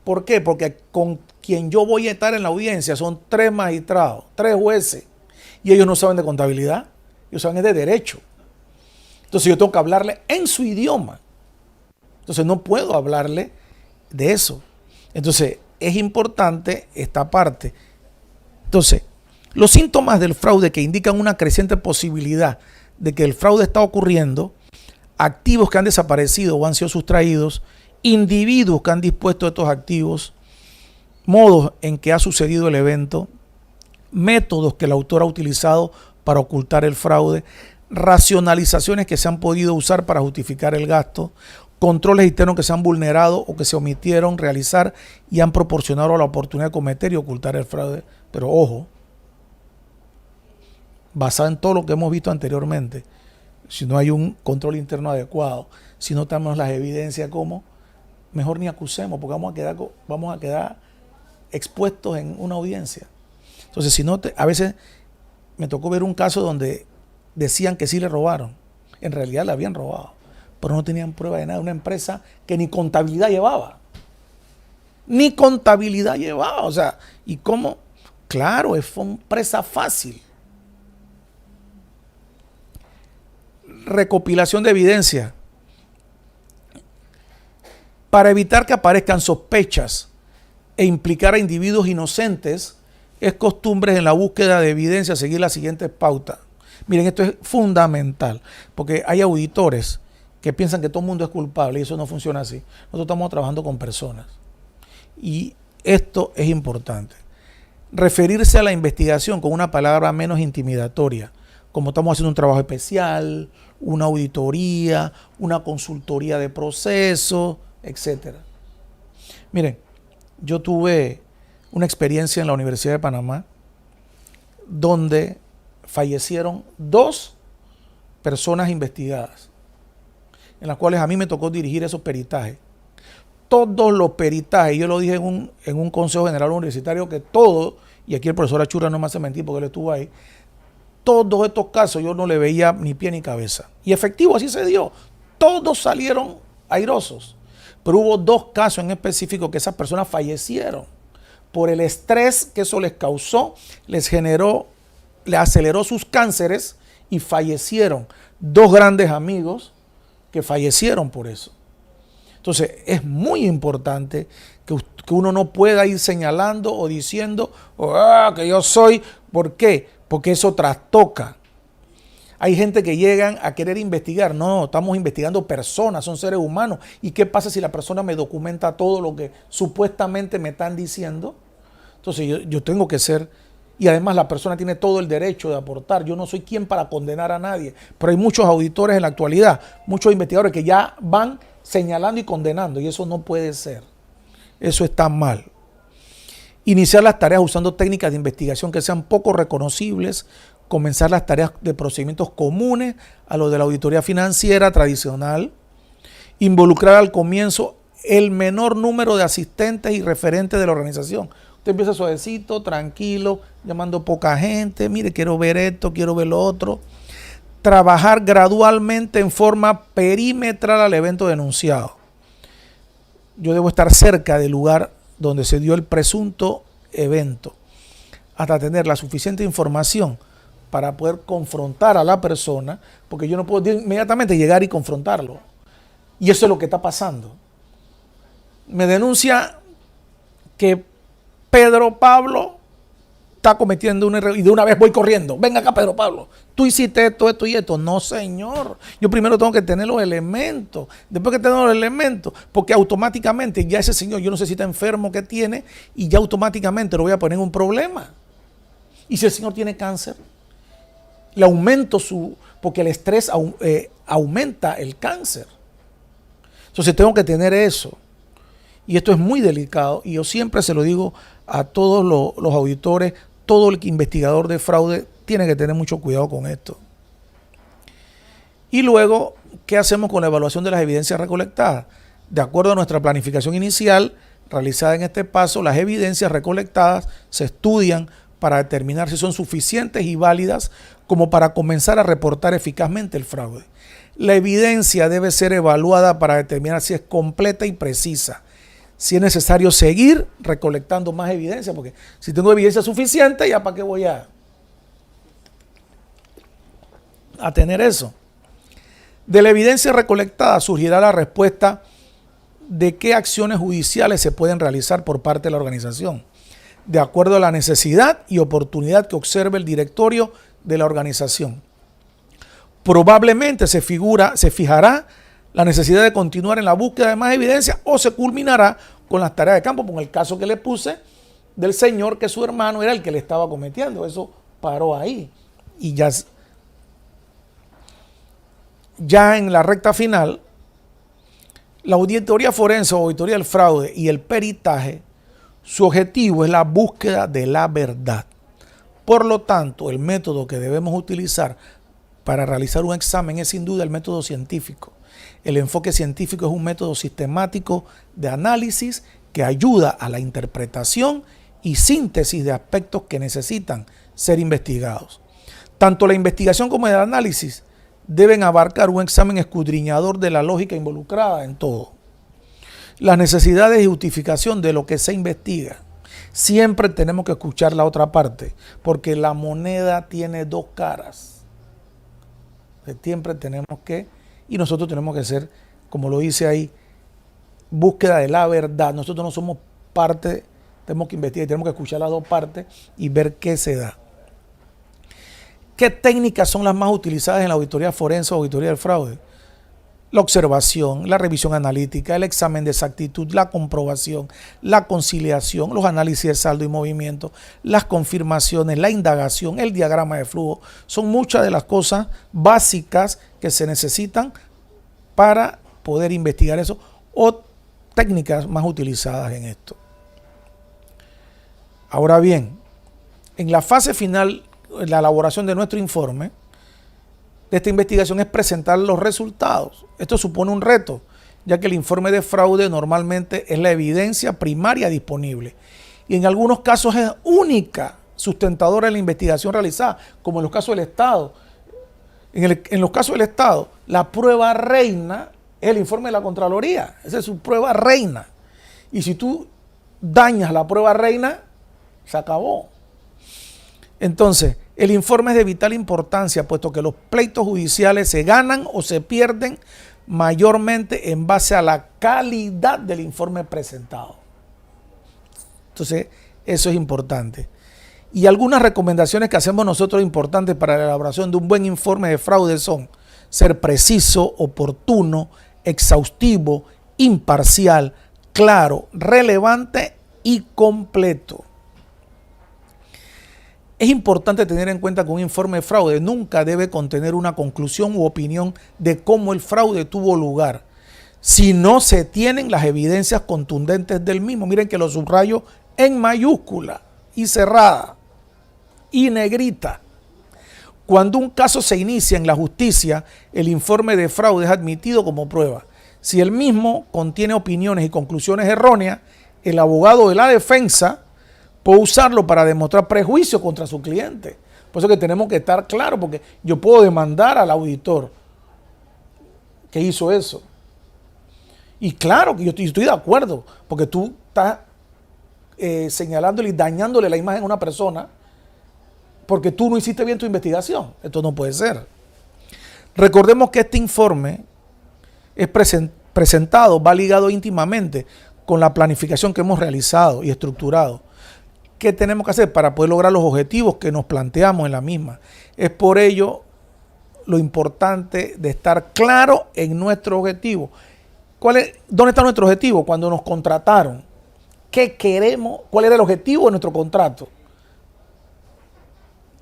¿Por qué? Porque con quien yo voy a estar en la audiencia son 3 magistrados, 3 jueces, y ellos no saben de contabilidad, ellos saben de derecho. Entonces yo tengo que hablarle en su idioma. Entonces no puedo hablarle de eso. Entonces es importante esta parte. Entonces, los síntomas del fraude que indican una creciente posibilidad de que el fraude está ocurriendo, activos que han desaparecido o han sido sustraídos, individuos que han dispuesto estos activos, modos en que ha sucedido el evento, métodos que el autor ha utilizado para ocultar el fraude, racionalizaciones que se han podido usar para justificar el gasto, controles externos que se han vulnerado o que se omitieron realizar y han proporcionado la oportunidad de cometer y ocultar el fraude. Pero ojo, basado en todo lo que hemos visto anteriormente, si no hay un control interno adecuado, si no tenemos las evidencias, ¿cómo? Mejor ni acusemos, porque vamos a quedar expuestos en una audiencia. Entonces, si no, a veces me tocó ver un caso donde decían que sí le robaron. En realidad le habían robado, pero no tenían prueba de nada. Una empresa que ni contabilidad llevaba. Ni contabilidad llevaba. O sea, ¿y cómo? Claro, fue una empresa fácil. Recopilación de evidencia. Para evitar que aparezcan sospechas e implicar a individuos inocentes, es costumbre en la búsqueda de evidencia seguir las siguientes pautas. Miren, esto es fundamental, porque hay auditores que piensan que todo el mundo es culpable y eso no funciona así. Nosotros estamos trabajando con personas y esto es importante. Referirse a la investigación con una palabra menos intimidatoria, como estamos haciendo un trabajo especial, una auditoría, una consultoría de proceso, etc. Miren, yo tuve una experiencia en la Universidad de Panamá donde fallecieron 2 personas investigadas, en las cuales a mí me tocó dirigir esos peritajes. Todos los peritajes, yo lo dije en un consejo general universitario, que todo, y aquí el profesor Achurra no me hace mentir porque él estuvo ahí, todos estos casos yo no le veía ni pie ni cabeza. Y efectivo, así se dio. Todos salieron airosos. Pero hubo 2 casos en específico que esas personas fallecieron por el estrés que eso les causó, les aceleró sus cánceres y fallecieron. 2 grandes amigos que fallecieron por eso. Entonces es muy importante que uno no pueda ir señalando o diciendo que yo soy. ¿Por qué? Porque eso trastoca. Hay gente que llegan a querer investigar. No, estamos investigando personas, son seres humanos. ¿Y qué pasa si la persona me documenta todo lo que supuestamente me están diciendo? Entonces yo tengo que ser, y además la persona tiene todo el derecho de aportar. Yo no soy quien para condenar a nadie, pero hay muchos auditores en la actualidad, muchos investigadores que ya van señalando y condenando, y eso no puede ser. Eso está mal. Iniciar las tareas usando técnicas de investigación que sean poco reconocibles, comenzar las tareas de procedimientos comunes a los de la auditoría financiera tradicional, involucrar al comienzo el menor número de asistentes y referentes de la organización. Usted empieza suavecito, tranquilo, llamando poca gente, mire, quiero ver esto, quiero ver lo otro. Trabajar gradualmente en forma perimetral al evento denunciado. Yo debo estar cerca del lugar donde se dio el presunto evento, hasta tener la suficiente información para poder confrontar a la persona, porque yo no puedo inmediatamente llegar y confrontarlo. Y eso es lo que está pasando. Me denuncia que Pedro Pablo está cometiendo un error y de una vez voy corriendo. Venga acá, Pedro Pablo, tú hiciste esto, esto y esto. No, señor. Yo primero tengo que tener los elementos. Después que tengo los elementos, porque automáticamente ya ese señor, yo no sé si está enfermo, que tiene, y ya automáticamente lo voy a poner en un problema. Y si el señor tiene cáncer, le aumento porque el estrés aumenta el cáncer. Entonces tengo que tener eso. Y esto es muy delicado, y yo siempre se lo digo a todos los auditores, todo el investigador de fraude tiene que tener mucho cuidado con esto. Y luego, ¿qué hacemos con la evaluación de las evidencias recolectadas? De acuerdo a nuestra planificación inicial, realizada en este paso, las evidencias recolectadas se estudian para determinar si son suficientes y válidas como para comenzar a reportar eficazmente el fraude. La evidencia debe ser evaluada para determinar si es completa y precisa. Si es necesario seguir recolectando más evidencia, porque si tengo evidencia suficiente, ya para qué voy a tener eso. De la evidencia recolectada surgirá la respuesta de qué acciones judiciales se pueden realizar por parte de la organización, de acuerdo a la necesidad y oportunidad que observe el directorio de la organización. Probablemente se fijará la necesidad de continuar en la búsqueda de más evidencia o se culminará con las tareas de campo, como el caso que le puse del señor que su hermano era el que le estaba cometiendo. Eso paró ahí. Y ya en la recta final, la auditoría forense o auditoría del fraude y el peritaje, su objetivo es la búsqueda de la verdad. Por lo tanto, el método que debemos utilizar para realizar un examen es sin duda el método científico. El enfoque científico es un método sistemático de análisis que ayuda a la interpretación y síntesis de aspectos que necesitan ser investigados. Tanto la investigación como el análisis deben abarcar un examen escudriñador de la lógica involucrada en todo. Las necesidades y justificación de lo que se investiga. Siempre tenemos que escuchar la otra parte, porque la moneda tiene 2 caras. Siempre tenemos que, y nosotros tenemos que ser, como lo dice ahí, búsqueda de la verdad. Nosotros no somos parte, tenemos que investigar, tenemos que escuchar las 2 partes y ver qué se da. ¿Qué técnicas son las más utilizadas en la auditoría forense o auditoría del fraude? La observación, la revisión analítica, el examen de exactitud, la comprobación, la conciliación, los análisis de saldo y movimiento, las confirmaciones, la indagación, el diagrama de flujo. Son muchas de las cosas básicas que se necesitan para poder investigar eso, o técnicas más utilizadas en esto. Ahora bien, en la fase final, la elaboración de nuestro informe de esta investigación es presentar los resultados. Esto supone un reto, ya que el informe de fraude normalmente es la evidencia primaria disponible y en algunos casos es única sustentadora de la investigación realizada, como en los casos del Estado. En los casos del Estado, la prueba reina es el informe de la Contraloría. Esa es su prueba reina. Y si tú dañas la prueba reina, se acabó. Entonces, el informe es de vital importancia, puesto que los pleitos judiciales se ganan o se pierden mayormente en base a la calidad del informe presentado. Entonces, eso es importante. Y algunas recomendaciones que hacemos nosotros importantes para la elaboración de un buen informe de fraude son ser preciso, oportuno, exhaustivo, imparcial, claro, relevante y completo. Es importante tener en cuenta que un informe de fraude nunca debe contener una conclusión u opinión de cómo el fraude tuvo lugar, si no se tienen las evidencias contundentes del mismo. Miren que lo subrayo en mayúscula y cerrada y negrita. Cuando un caso se inicia en la justicia, el informe de fraude es admitido como prueba. Si el mismo contiene opiniones y conclusiones erróneas, el abogado de la defensa puede usarlo para demostrar prejuicio contra su cliente. Por eso que tenemos que estar claros, porque yo puedo demandar al auditor que hizo eso. Y claro que yo estoy de acuerdo, porque tú estás señalándole y dañándole la imagen a una persona porque tú no hiciste bien tu investigación. Esto no puede ser. Recordemos que este informe es presentado, va ligado íntimamente con la planificación que hemos realizado y estructurado. ¿Qué tenemos que hacer para poder lograr los objetivos que nos planteamos en la misma? Es por ello lo importante de estar claro en nuestro objetivo. ¿Dónde está nuestro objetivo? Cuando nos contrataron, ¿qué queremos? ¿Cuál era el objetivo de nuestro contrato?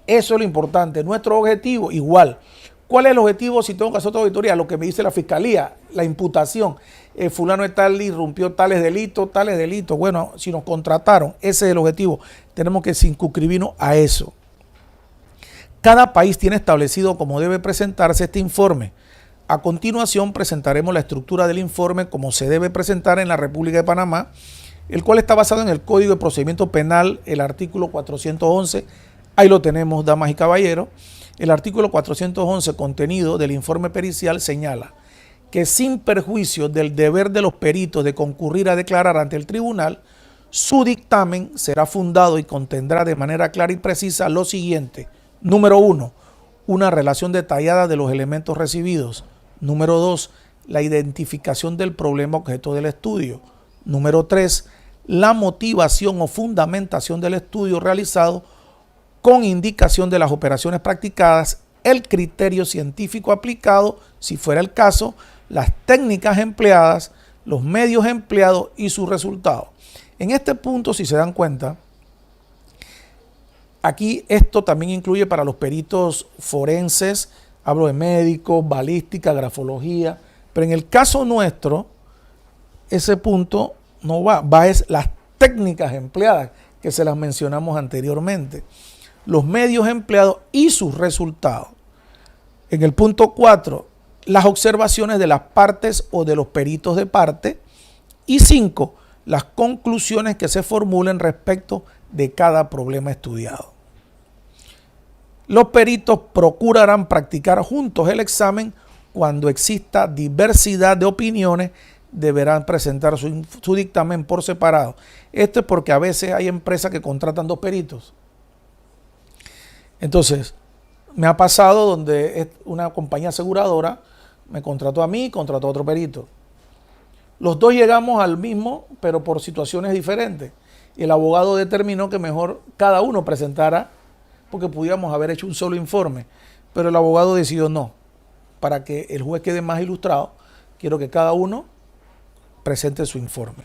Eso es lo importante. Nuestro objetivo, igual. ¿Cuál es el objetivo si tengo que hacer otra auditoría? Lo que me dice la fiscalía, la imputación. Fulano de tal irrumpió tales delitos. Bueno, si nos contrataron, ese es el objetivo. Tenemos que circunscribirnos a eso. Cada país tiene establecido cómo debe presentarse este informe. A continuación presentaremos la estructura del informe como se debe presentar en la República de Panamá, el cual está basado en el Código de Procedimiento Penal, el artículo 411. Ahí lo tenemos, damas y caballeros. El artículo 411, contenido del informe pericial, señala que sin perjuicio del deber de los peritos de concurrir a declarar ante el tribunal, su dictamen será fundado y contendrá de manera clara y precisa lo siguiente. Número 1, una relación detallada de los elementos recibidos. Número 2, la identificación del problema objeto del estudio. Número 3, la motivación o fundamentación del estudio realizado con indicación de las operaciones practicadas, el criterio científico aplicado, si fuera el caso, las técnicas empleadas, los medios empleados y sus resultados. En este punto, si se dan cuenta, aquí esto también incluye para los peritos forenses, hablo de médicos, balística, grafología, pero en el caso nuestro, ese punto no va es las técnicas empleadas, que se las mencionamos anteriormente, los medios empleados y sus resultados. En el punto 4, las observaciones de las partes o de los peritos de parte. Y 5, las conclusiones que se formulen respecto de cada problema estudiado. Los peritos procurarán practicar juntos el examen. Cuando exista diversidad de opiniones, deberán presentar su dictamen por separado. Esto es porque a veces hay empresas que contratan 2 peritos. Entonces, me ha pasado donde una compañía aseguradora me contrató a mí y contrató a otro perito. Los 2 llegamos al mismo, pero por situaciones diferentes. Y el abogado determinó que mejor cada uno presentara porque pudiéramos haber hecho un solo informe, pero el abogado decidió no. Para que el juez quede más ilustrado, quiero que cada uno presente su informe.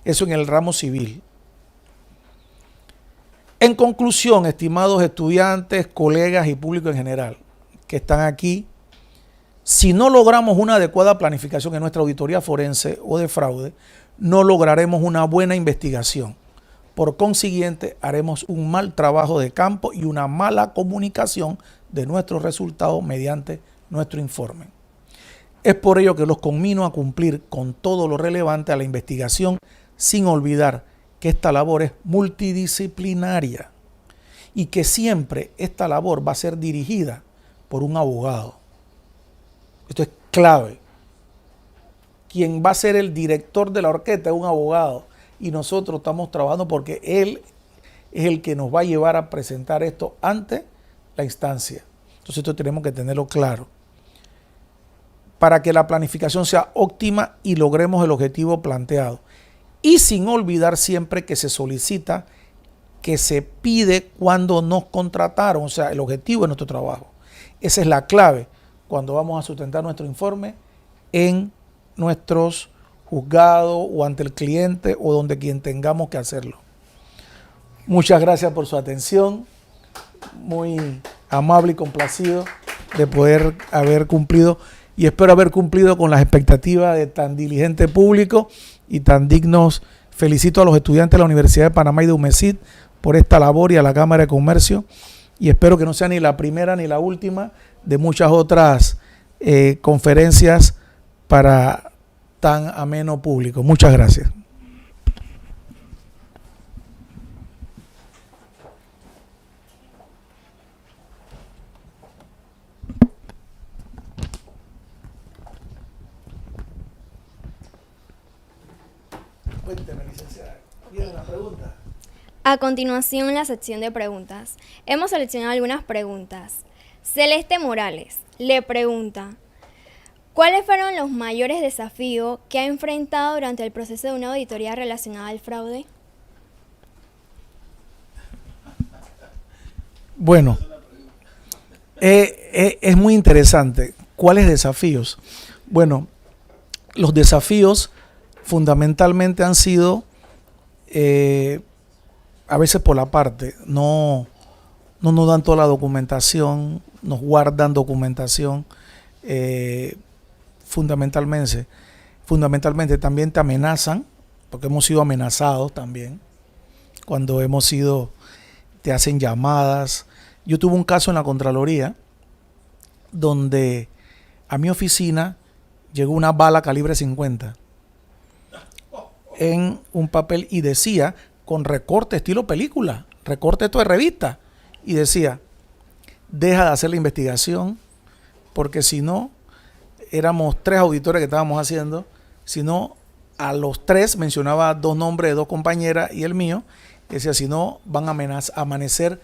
Eso en el ramo civil. En conclusión, estimados estudiantes, colegas y público en general que están aquí, si no logramos una adecuada planificación en nuestra auditoría forense o de fraude, no lograremos una buena investigación. Por consiguiente, haremos un mal trabajo de campo y una mala comunicación de nuestros resultados mediante nuestro informe. Es por ello que los conmino a cumplir con todo lo relevante a la investigación, sin olvidar que esta labor es multidisciplinaria y que siempre esta labor va a ser dirigida por un abogado. Esto es clave. Quien va a ser el director de la orquesta es un abogado y nosotros estamos trabajando porque él es el que nos va a llevar a presentar esto ante la instancia. Entonces esto tenemos que tenerlo claro para que la planificación sea óptima y logremos el objetivo planteado. Y sin olvidar siempre que se solicita, que se pide cuando nos contrataron, o sea, el objetivo de nuestro trabajo. Esa es la clave cuando vamos a sustentar nuestro informe en nuestros juzgados o ante el cliente o donde quien tengamos que hacerlo. Muchas gracias por su atención. Muy amable y complacido de poder haber cumplido y espero haber cumplido con las expectativas de tan diligente público y tan dignos. Felicito a los estudiantes de la Universidad de Panamá y de UMESIT por esta labor y a la Cámara de Comercio y espero que no sea ni la primera ni la última de muchas otras conferencias para tan ameno público. Muchas gracias. Cuénteme, licenciada. ¿Viene la pregunta? A continuación, la sección de preguntas. Hemos seleccionado algunas preguntas. Celeste Morales le pregunta: ¿cuáles fueron los mayores desafíos que ha enfrentado durante el proceso de una auditoría relacionada al fraude? Bueno, es muy interesante. ¿Cuáles desafíos? Bueno, los desafíos fundamentalmente han sido a veces por la parte, no nos dan toda la documentación, nos guardan documentación, fundamentalmente también te amenazan, porque hemos sido amenazados también, cuando te hacen llamadas. Yo tuve un caso en la Contraloría donde a mi oficina llegó una bala calibre 50 en un papel y decía, con recorte estilo película, recorte esto de revista, y decía: deja de hacer la investigación, porque si no, éramos 3 auditores que estábamos haciendo, si no, a los 3 mencionaba 2 nombres de 2 compañeras y el mío, decía: si no, van a amanecer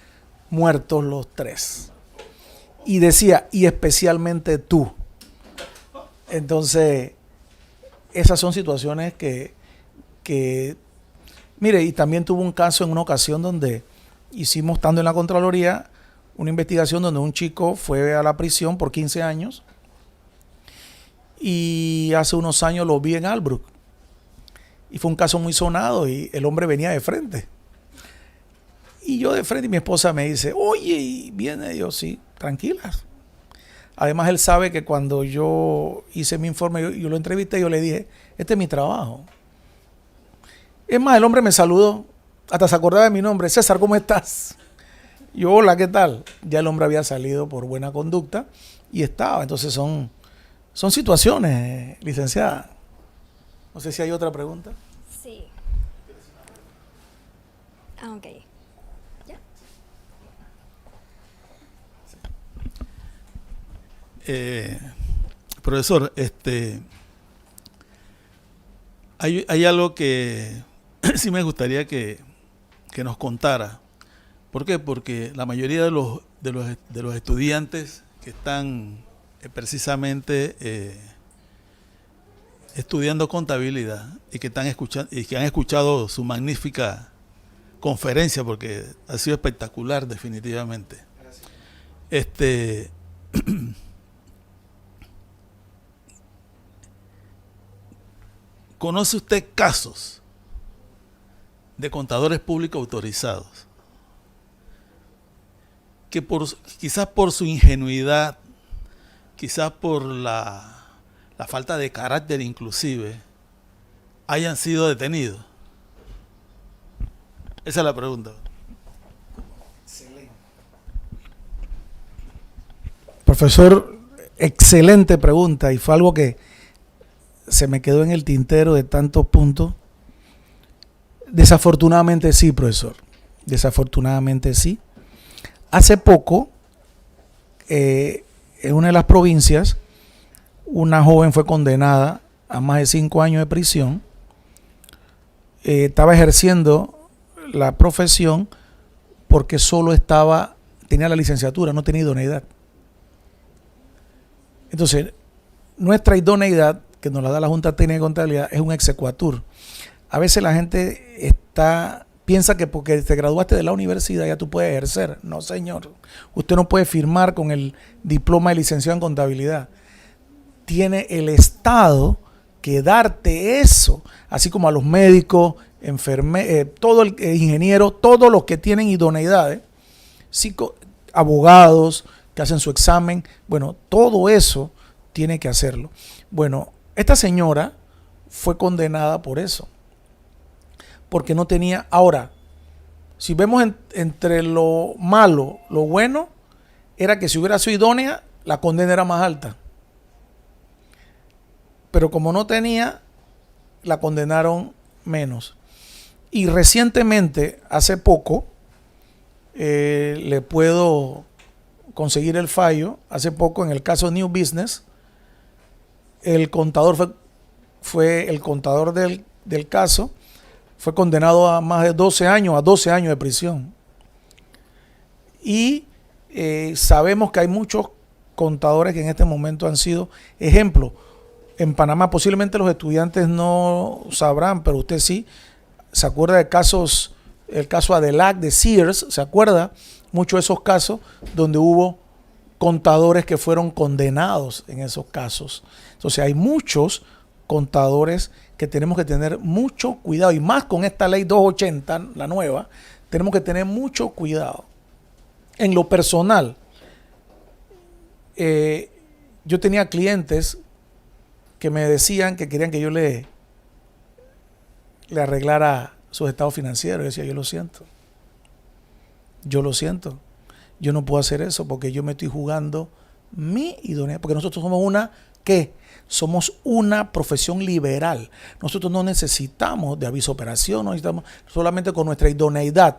muertos los 3. Y decía: y especialmente tú. Entonces, esas son situaciones que mire, y también tuvo un caso en una ocasión donde hicimos, estando en la Contraloría, una investigación donde un chico fue a la prisión por 15 años y hace unos años lo vi en Albrook y fue un caso muy sonado y el hombre venía de frente y yo de frente y mi esposa me dice: oye, y viene. Yo: sí, tranquilas. Además él sabe que cuando yo hice mi informe, yo lo entrevisté, yo le dije: este es mi trabajo. Es más, el hombre me saludó, hasta se acordaba de mi nombre: César, ¿cómo estás? Yo: hola, ¿qué tal? Ya el hombre había salido por buena conducta y estaba. Entonces son situaciones, licenciada. No sé si hay otra pregunta. Sí. Ok. ¿Ya? Profesor, hay algo que sí me gustaría que nos contara. ¿Por qué? Porque la mayoría de los estudiantes que están precisamente estudiando contabilidad y que están escuchando y que han escuchado su magnífica conferencia, porque ha sido espectacular definitivamente. Gracias. ¿Conoce usted casos de contadores públicos autorizados que quizás por su ingenuidad, quizás por la falta de carácter inclusive, hayan sido detenidos? Esa es la pregunta. Profesor, excelente pregunta, y fue algo que se me quedó en el tintero de tantos puntos. Desafortunadamente sí, profesor. Desafortunadamente sí. Hace poco, en una de las provincias, una joven fue condenada a más de 5 años de prisión. Estaba ejerciendo la profesión porque tenía la licenciatura, no tenía idoneidad. Entonces, nuestra idoneidad, que nos la da la Junta Técnica de Contabilidad, es un exequatur. A veces la gente piensa que porque te graduaste de la universidad ya tú puedes ejercer. No, señor. Usted no puede firmar con el diploma de licenciado en contabilidad. Tiene el Estado que darte eso, así como a los médicos, todo el ingeniero, todos los que tienen idoneidades, abogados que hacen su examen, bueno, todo eso tiene que hacerlo. Bueno, esta señora fue condenada por eso, porque no tenía. Ahora, si vemos entre lo malo, lo bueno, era que si hubiera sido idónea, la condena era más alta. Pero como no tenía, la condenaron menos. Y recientemente, hace poco, le puedo conseguir el fallo. Hace poco, en el caso New Business, el contador fue el contador del caso, fue condenado a más de 12 años, a 12 años de prisión. Y sabemos que hay muchos contadores que en este momento han sido ejemplo. En Panamá posiblemente los estudiantes no sabrán, pero usted sí, se acuerda de el caso Adelac de Sears, se acuerda mucho de esos casos donde hubo contadores que fueron condenados en esos casos. Entonces hay muchos contadores que tenemos que tener mucho cuidado, y más con esta ley 280, la nueva, tenemos que tener mucho cuidado. En lo personal, yo tenía clientes que me decían que querían que yo le arreglara sus estados financieros. Yo decía, yo lo siento, yo no puedo hacer eso porque yo me estoy jugando mi idoneidad, porque nosotros somos somos una profesión liberal. Nosotros no necesitamos de aviso de operación, no necesitamos, solamente con nuestra idoneidad.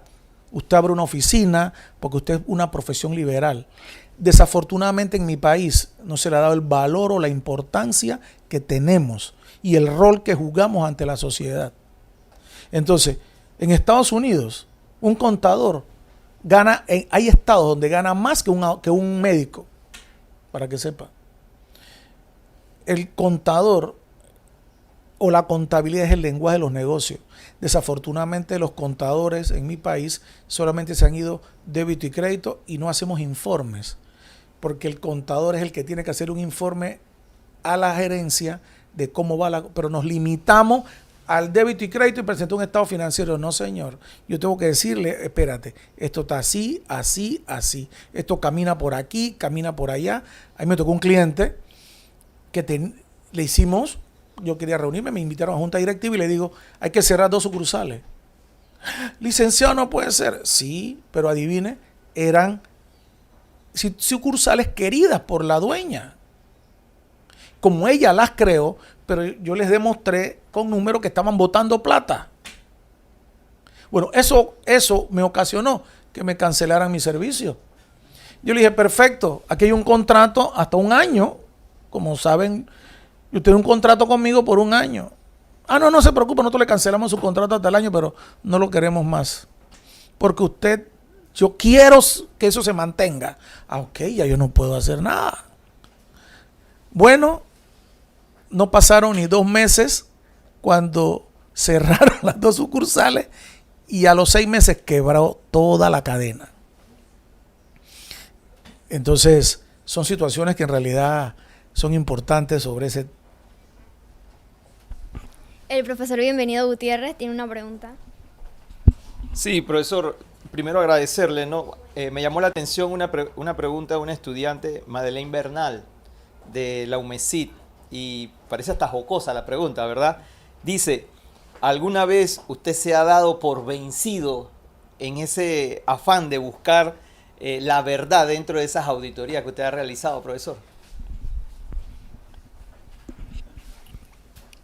Usted abre una oficina porque usted es una profesión liberal. Desafortunadamente en mi país no se le ha dado el valor o la importancia que tenemos y el rol que jugamos ante la sociedad. Entonces, en Estados Unidos, un contador gana, hay estados donde gana más que un médico, para que sepa. El contador o la contabilidad es el lenguaje de los negocios. Desafortunadamente los contadores en mi país solamente se han ido débito y crédito y no hacemos informes, porque el contador es el que tiene que hacer un informe a la gerencia de cómo va pero nos limitamos al débito y crédito y presentar un estado financiero. No, señor, yo tengo que decirle, espérate, esto está así, así, así, esto camina por aquí, camina por allá. Ahí me tocó un cliente que le hicimos, yo quería reunirme, me invitaron a junta directiva y le digo, hay que cerrar 2 sucursales. Licenciado, no puede ser. Sí, pero adivine, eran sucursales queridas por la dueña. Como ella las creó, pero yo les demostré con números que estaban botando plata. Bueno, eso me ocasionó que me cancelaran mi servicio. Yo le dije, perfecto, aquí hay un contrato hasta 1 año. Como saben, yo tengo un contrato conmigo por 1 año. Ah, no se preocupe, nosotros le cancelamos su contrato hasta el año, pero no lo queremos más. Porque yo quiero que eso se mantenga. Ah, ok, ya yo no puedo hacer nada. Bueno, no pasaron ni 2 meses cuando cerraron las 2 sucursales y a los 6 meses quebró toda la cadena. Entonces, son situaciones que en realidad son importantes sobre ese. El profesor Bienvenido Gutiérrez tiene una pregunta. Sí, profesor, primero agradecerle, ¿no? Me llamó la atención una pregunta de una estudiante, Madeleine Bernal, de la UMESIT, y parece hasta jocosa la pregunta, ¿verdad? Dice, ¿alguna vez usted se ha dado por vencido en ese afán de buscar la verdad dentro de esas auditorías que usted ha realizado, profesor?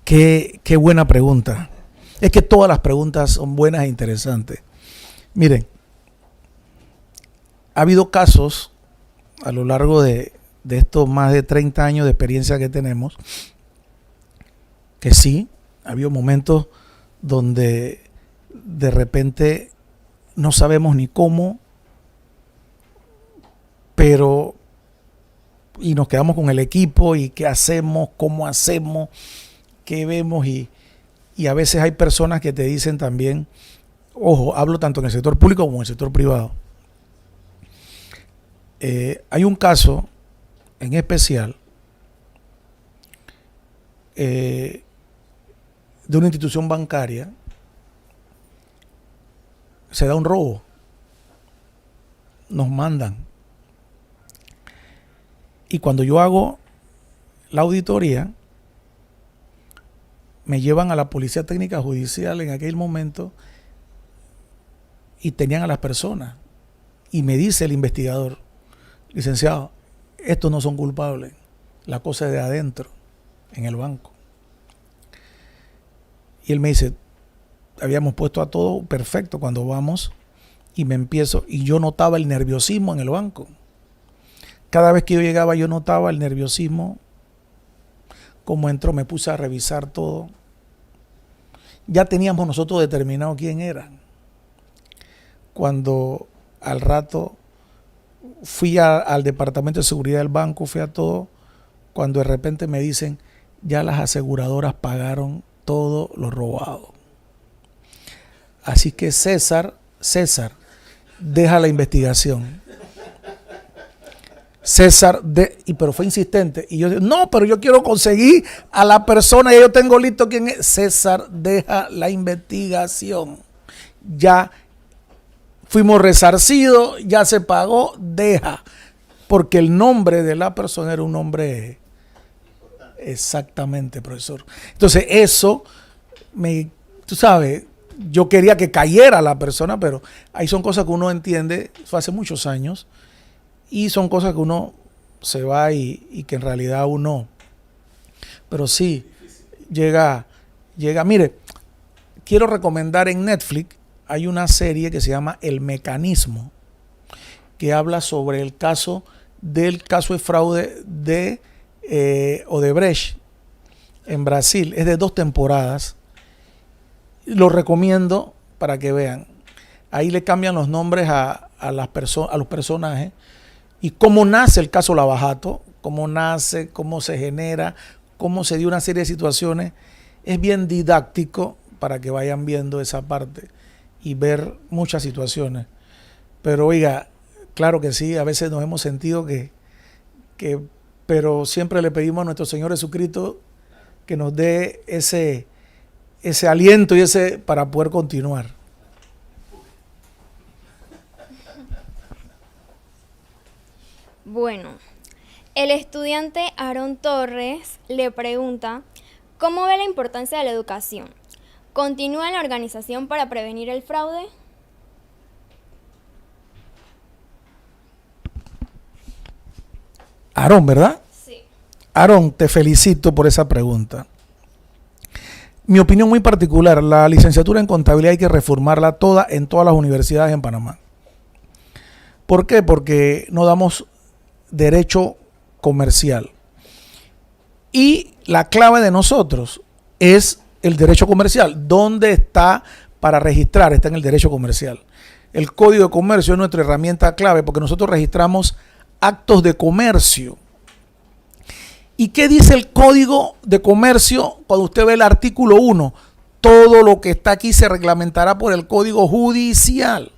Qué buena pregunta. Es que todas las preguntas son buenas e interesantes. Miren, ha habido casos a lo largo de estos más de 30 años de experiencia que tenemos, que sí, ha habido momentos donde de repente no sabemos ni cómo, pero y nos quedamos con el equipo y qué hacemos, cómo hacemos, qué vemos y a veces hay personas que te dicen también, ojo, hablo tanto en el sector público como en el sector privado. Hay un caso en especial de una institución bancaria, se da un robo, nos mandan. Y cuando yo hago la auditoría, me llevan a la Policía Técnica Judicial en aquel momento y tenían a las personas. Y me dice el investigador, licenciado, estos no son culpables, la cosa es de adentro, en el banco. Y él me dice, habíamos puesto a todo perfecto cuando vamos y me empiezo, y yo notaba el nerviosismo en el banco. Cada vez que yo llegaba yo notaba el nerviosismo, como entró, me puse a revisar todo. Ya teníamos nosotros determinado quién era. Cuando al rato fui al departamento de seguridad del banco, fui a todo, cuando de repente me dicen, ya las aseguradoras pagaron todo lo robado. Así que César, deja la investigación. Pero fue insistente. Y yo digo, no, pero yo quiero conseguir a la persona y yo tengo listo quién es. César, deja la investigación. Ya fuimos resarcidos, ya se pagó, deja. Porque el nombre de la persona era un nombre. Exactamente, profesor. Entonces eso, tú sabes, yo quería que cayera la persona, pero ahí son cosas que uno entiende, fue hace muchos años. Y son cosas que uno se va y que en realidad uno, pero sí, llega. Mire, quiero recomendar en Netflix, hay una serie que se llama El Mecanismo, que habla sobre el caso de fraude de Odebrecht en Brasil. Es de 2 temporadas. Lo recomiendo para que vean. Ahí le cambian los nombres a los personajes. Y cómo nace el caso Lavajato, cómo nace, cómo se genera, cómo se dio una serie de situaciones. Es bien didáctico para que vayan viendo esa parte y ver muchas situaciones. Pero oiga, claro que sí, a veces nos hemos sentido pero siempre le pedimos a nuestro Señor Jesucristo que nos dé ese aliento y para poder continuar. Bueno, el estudiante Aaron Torres le pregunta, ¿cómo ve la importancia de la educación? ¿Continúa en la organización para prevenir el fraude? Aaron, ¿verdad? Sí. Aaron, te felicito por esa pregunta. Mi opinión muy particular, la licenciatura en contabilidad hay que reformarla toda en todas las universidades en Panamá. ¿Por qué? Porque no damos derecho comercial. Y la clave de nosotros es el derecho comercial. ¿Dónde está para registrar? Está en el derecho comercial. El Código de Comercio es nuestra herramienta clave porque nosotros registramos actos de comercio. ¿Y qué dice el Código de Comercio cuando usted ve el artículo 1? Todo lo que está aquí se reglamentará por el Código Judicial.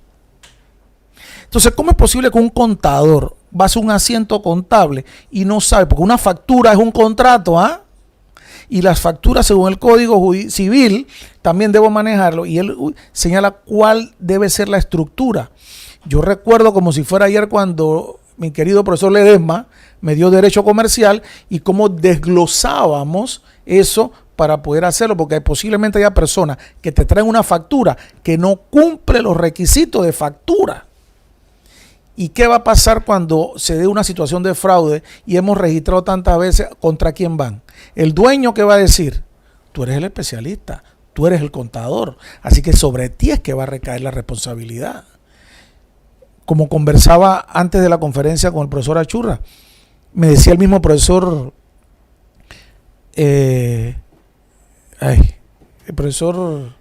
Entonces, ¿cómo es posible que un contador va a hacer un asiento contable y no sabe? Porque una factura es un contrato, ¿ah? Y las facturas, según el Código Civil, también debo manejarlo. Y él señala cuál debe ser la estructura. Yo recuerdo como si fuera ayer cuando mi querido profesor Ledesma me dio derecho comercial y cómo desglosábamos eso para poder hacerlo, porque posiblemente haya personas que te traen una factura que no cumple los requisitos de factura. ¿Y qué va a pasar cuando se dé una situación de fraude y hemos registrado tantas veces? ¿Contra quién van? El dueño, ¿qué va a decir? Tú eres el especialista, tú eres el contador, así que sobre ti es que va a recaer la responsabilidad. Como conversaba antes de la conferencia con el profesor Achurra, me decía el mismo profesor, el profesor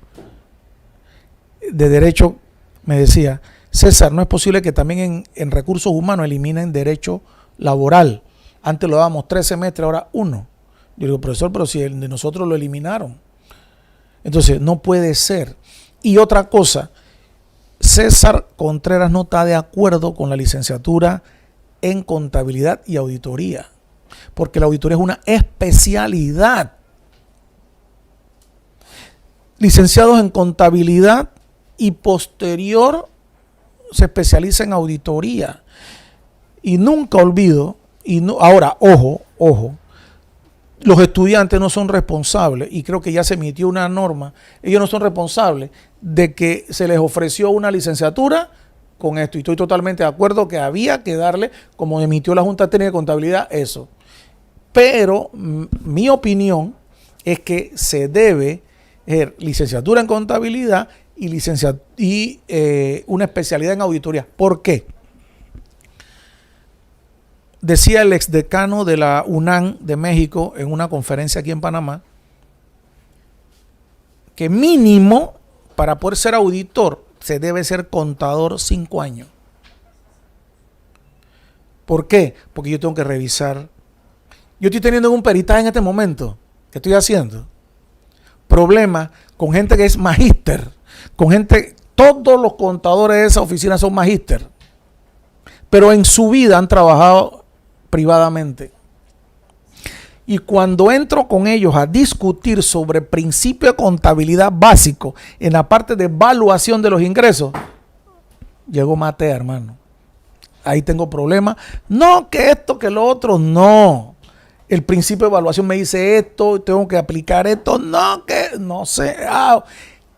de Derecho me decía: César, no es posible que también en recursos humanos eliminen derecho laboral. Antes lo dábamos 3 semestres, ahora 1. Yo digo, profesor, pero si el de nosotros lo eliminaron. Entonces, no puede ser. Y otra cosa, César Contreras no está de acuerdo con la licenciatura en contabilidad y auditoría, porque la auditoría es una especialidad. Licenciados en contabilidad y posterior se especializa en auditoría. Y nunca olvido, ahora, ojo, los estudiantes no son responsables, y creo que ya se emitió una norma, ellos no son responsables de que se les ofreció una licenciatura con esto, y estoy totalmente de acuerdo que había que darle, como emitió la Junta Técnica de Contabilidad, eso. Pero mi opinión es que se debe licenciatura en contabilidad y una especialidad en auditoría. ¿Por qué? Decía el exdecano de la UNAM de México en una conferencia aquí en Panamá que mínimo para poder ser auditor se debe ser contador 5 años. ¿Por qué? Porque yo tengo que revisar. Yo estoy teniendo un peritaje en este momento que estoy haciendo problemas con gente que es magíster, con gente, todos los contadores de esa oficina son magíster, pero en su vida han trabajado privadamente. Y cuando entro con ellos a discutir sobre principio de contabilidad básico en la parte de evaluación de los ingresos, llegó Matea, hermano. Ahí tengo problemas. No, que esto, que lo otro, no. El principio de evaluación me dice esto, tengo que aplicar esto, no, que no sé.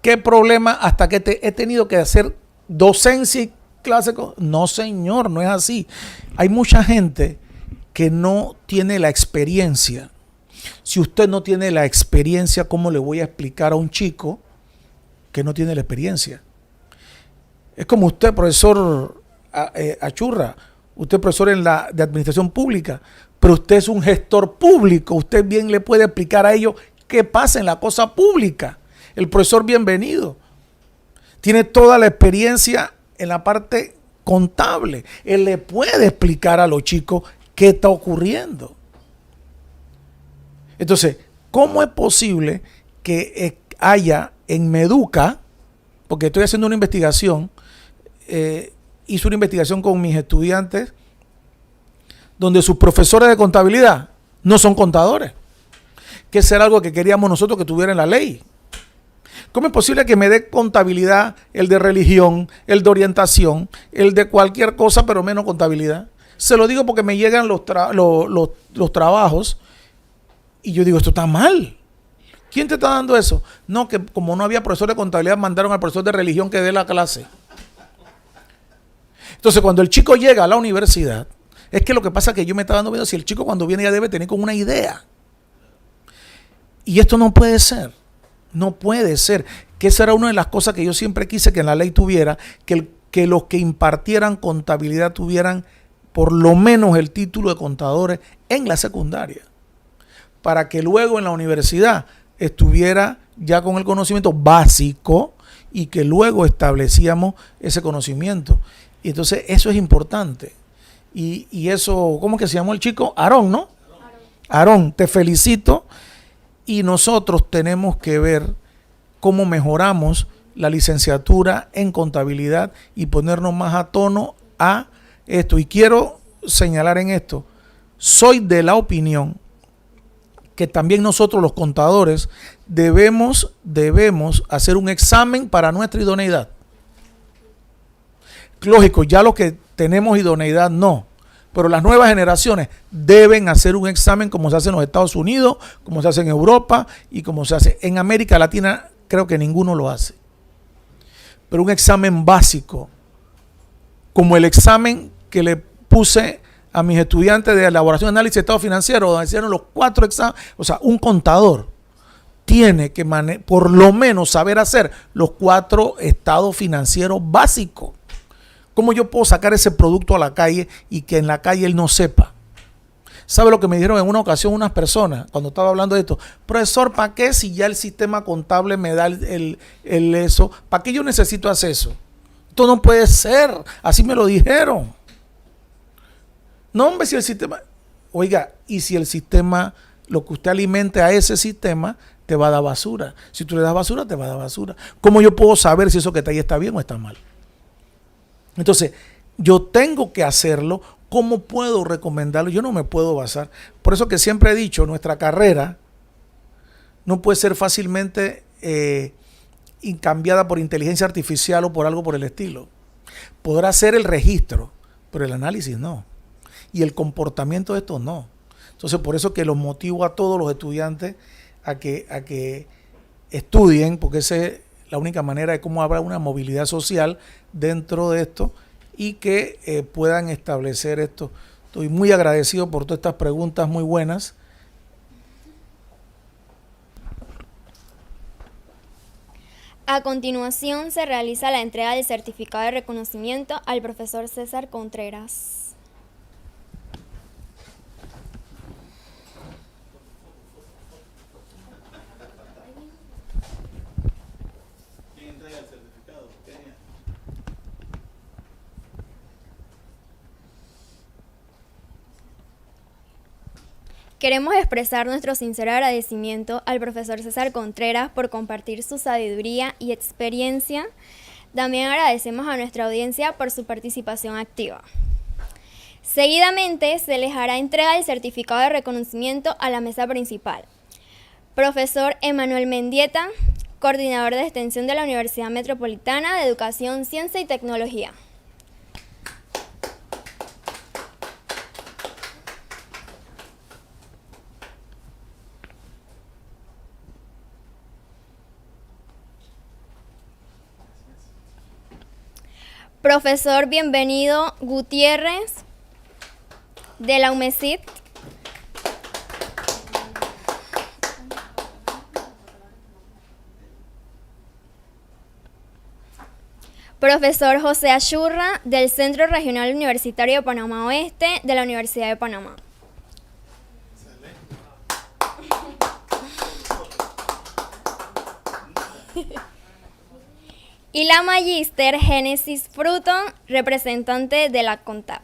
¿Qué problema? Hasta que he tenido que hacer docencia y clase. No, señor, no es así. Hay mucha gente que no tiene la experiencia. Si usted no tiene la experiencia, ¿cómo le voy a explicar a un chico que no tiene la experiencia? Es como usted, profesor Achurra, usted es profesor de administración pública, pero usted es un gestor público. Usted bien le puede explicar a ellos qué pasa en la cosa pública. El profesor Bienvenido tiene toda la experiencia en la parte contable. Él le puede explicar a los chicos qué está ocurriendo. Entonces, ¿cómo es posible que haya en Meduca, porque estoy haciendo una investigación, hice una investigación con mis estudiantes, donde sus profesores de contabilidad no son contadores, que eso era algo que queríamos nosotros que tuviera en la ley? ¿Cómo es posible que me dé contabilidad el de religión, el de orientación, el de cualquier cosa, pero menos contabilidad? Se lo digo porque me llegan los trabajos y yo digo, esto está mal. ¿Quién te está dando eso? No, que como no había profesor de contabilidad, mandaron al profesor de religión que dé la clase. Entonces, cuando el chico llega a la universidad, es que lo que pasa es que yo me estaba dando miedo si el chico cuando viene ya debe tener como una idea. Y esto no puede ser. No puede ser. Que esa era una de las cosas que yo siempre quise que en la ley tuviera, que los que impartieran contabilidad tuvieran por lo menos el título de contadores en la secundaria, para que luego en la universidad estuviera ya con el conocimiento básico y que luego establecíamos ese conocimiento. Y entonces eso es importante. Y eso, ¿cómo que se llamó el chico? Aarón, ¿no? Aarón, te felicito. Y nosotros tenemos que ver cómo mejoramos la licenciatura en contabilidad y ponernos más a tono a esto. Y quiero señalar en esto, soy de la opinión que también nosotros los contadores debemos hacer un examen para nuestra idoneidad. Lógico, ya los que tenemos idoneidad no, pero las nuevas generaciones deben hacer un examen como se hace en los Estados Unidos, como se hace en Europa y como se hace en América Latina. Creo que ninguno lo hace. Pero un examen básico, como el examen que le puse a mis estudiantes de elaboración de análisis de estado financiero, donde hicieron los 4 exámenes. O sea, un contador tiene que por lo menos saber hacer los 4 estados financieros básicos. ¿Cómo yo puedo sacar ese producto a la calle y que en la calle él no sepa? ¿Sabe lo que me dijeron en una ocasión unas personas cuando estaba hablando de esto? Profesor, ¿para qué si ya el sistema contable me da el eso? ¿Para qué yo necesito hacer eso? Esto no puede ser. Así me lo dijeron. No, hombre, si el sistema... Oiga, y si el sistema, lo que usted alimente a ese sistema, te va a dar basura. Si tú le das basura, te va a dar basura. ¿Cómo yo puedo saber si eso que está ahí está bien o está mal? Entonces, yo tengo que hacerlo. ¿Cómo puedo recomendarlo? Yo no me puedo basar. Por eso que siempre he dicho, nuestra carrera no puede ser fácilmente cambiada por inteligencia artificial o por algo por el estilo. Podrá ser el registro, pero el análisis no. Y el comportamiento de esto no. Entonces, por eso que los motivo a todos los estudiantes a que estudien, porque esa es la única manera de cómo habrá una movilidad social dentro de esto y que puedan establecer esto. Estoy muy agradecido por todas estas preguntas muy buenas. A continuación se realiza la entrega del certificado de reconocimiento al profesor César Contreras. Queremos expresar nuestro sincero agradecimiento al profesor César Contreras por compartir su sabiduría y experiencia. También agradecemos a nuestra audiencia por su participación activa. Seguidamente se les hará entrega del certificado de reconocimiento a la mesa principal. Profesor Emanuel Mendieta, coordinador de extensión de la Universidad Metropolitana de Educación, Ciencia y Tecnología. Profesor Bienvenido Gutiérrez, de la UMESIT. Profesor José Achurra, del Centro Regional Universitario de Panamá Oeste, de la Universidad de Panamá. Y la magíster Génesis Fruto, representante de la CONTAP.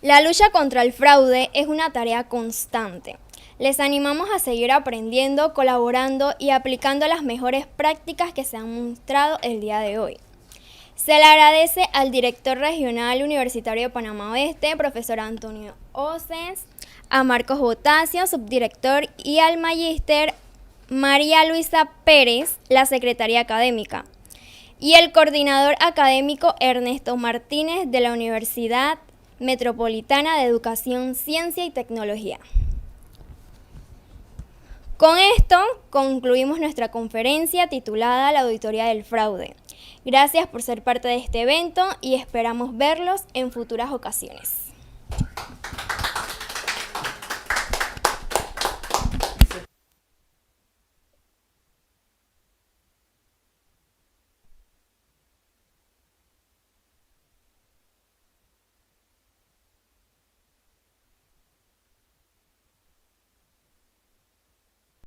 La lucha contra el fraude es una tarea constante. Les animamos a seguir aprendiendo, colaborando y aplicando las mejores prácticas que se han mostrado el día de hoy. Se le agradece al director regional universitario de Panamá Oeste, profesor Antonio Oces, a Marcos Botasio, subdirector, y al magíster María Luisa Pérez, la secretaria académica, y el coordinador académico Ernesto Martínez de la Universidad Metropolitana de Educación, Ciencia y Tecnología. Con esto concluimos nuestra conferencia titulada La Auditoría del Fraude. Gracias por ser parte de este evento y esperamos verlos en futuras ocasiones.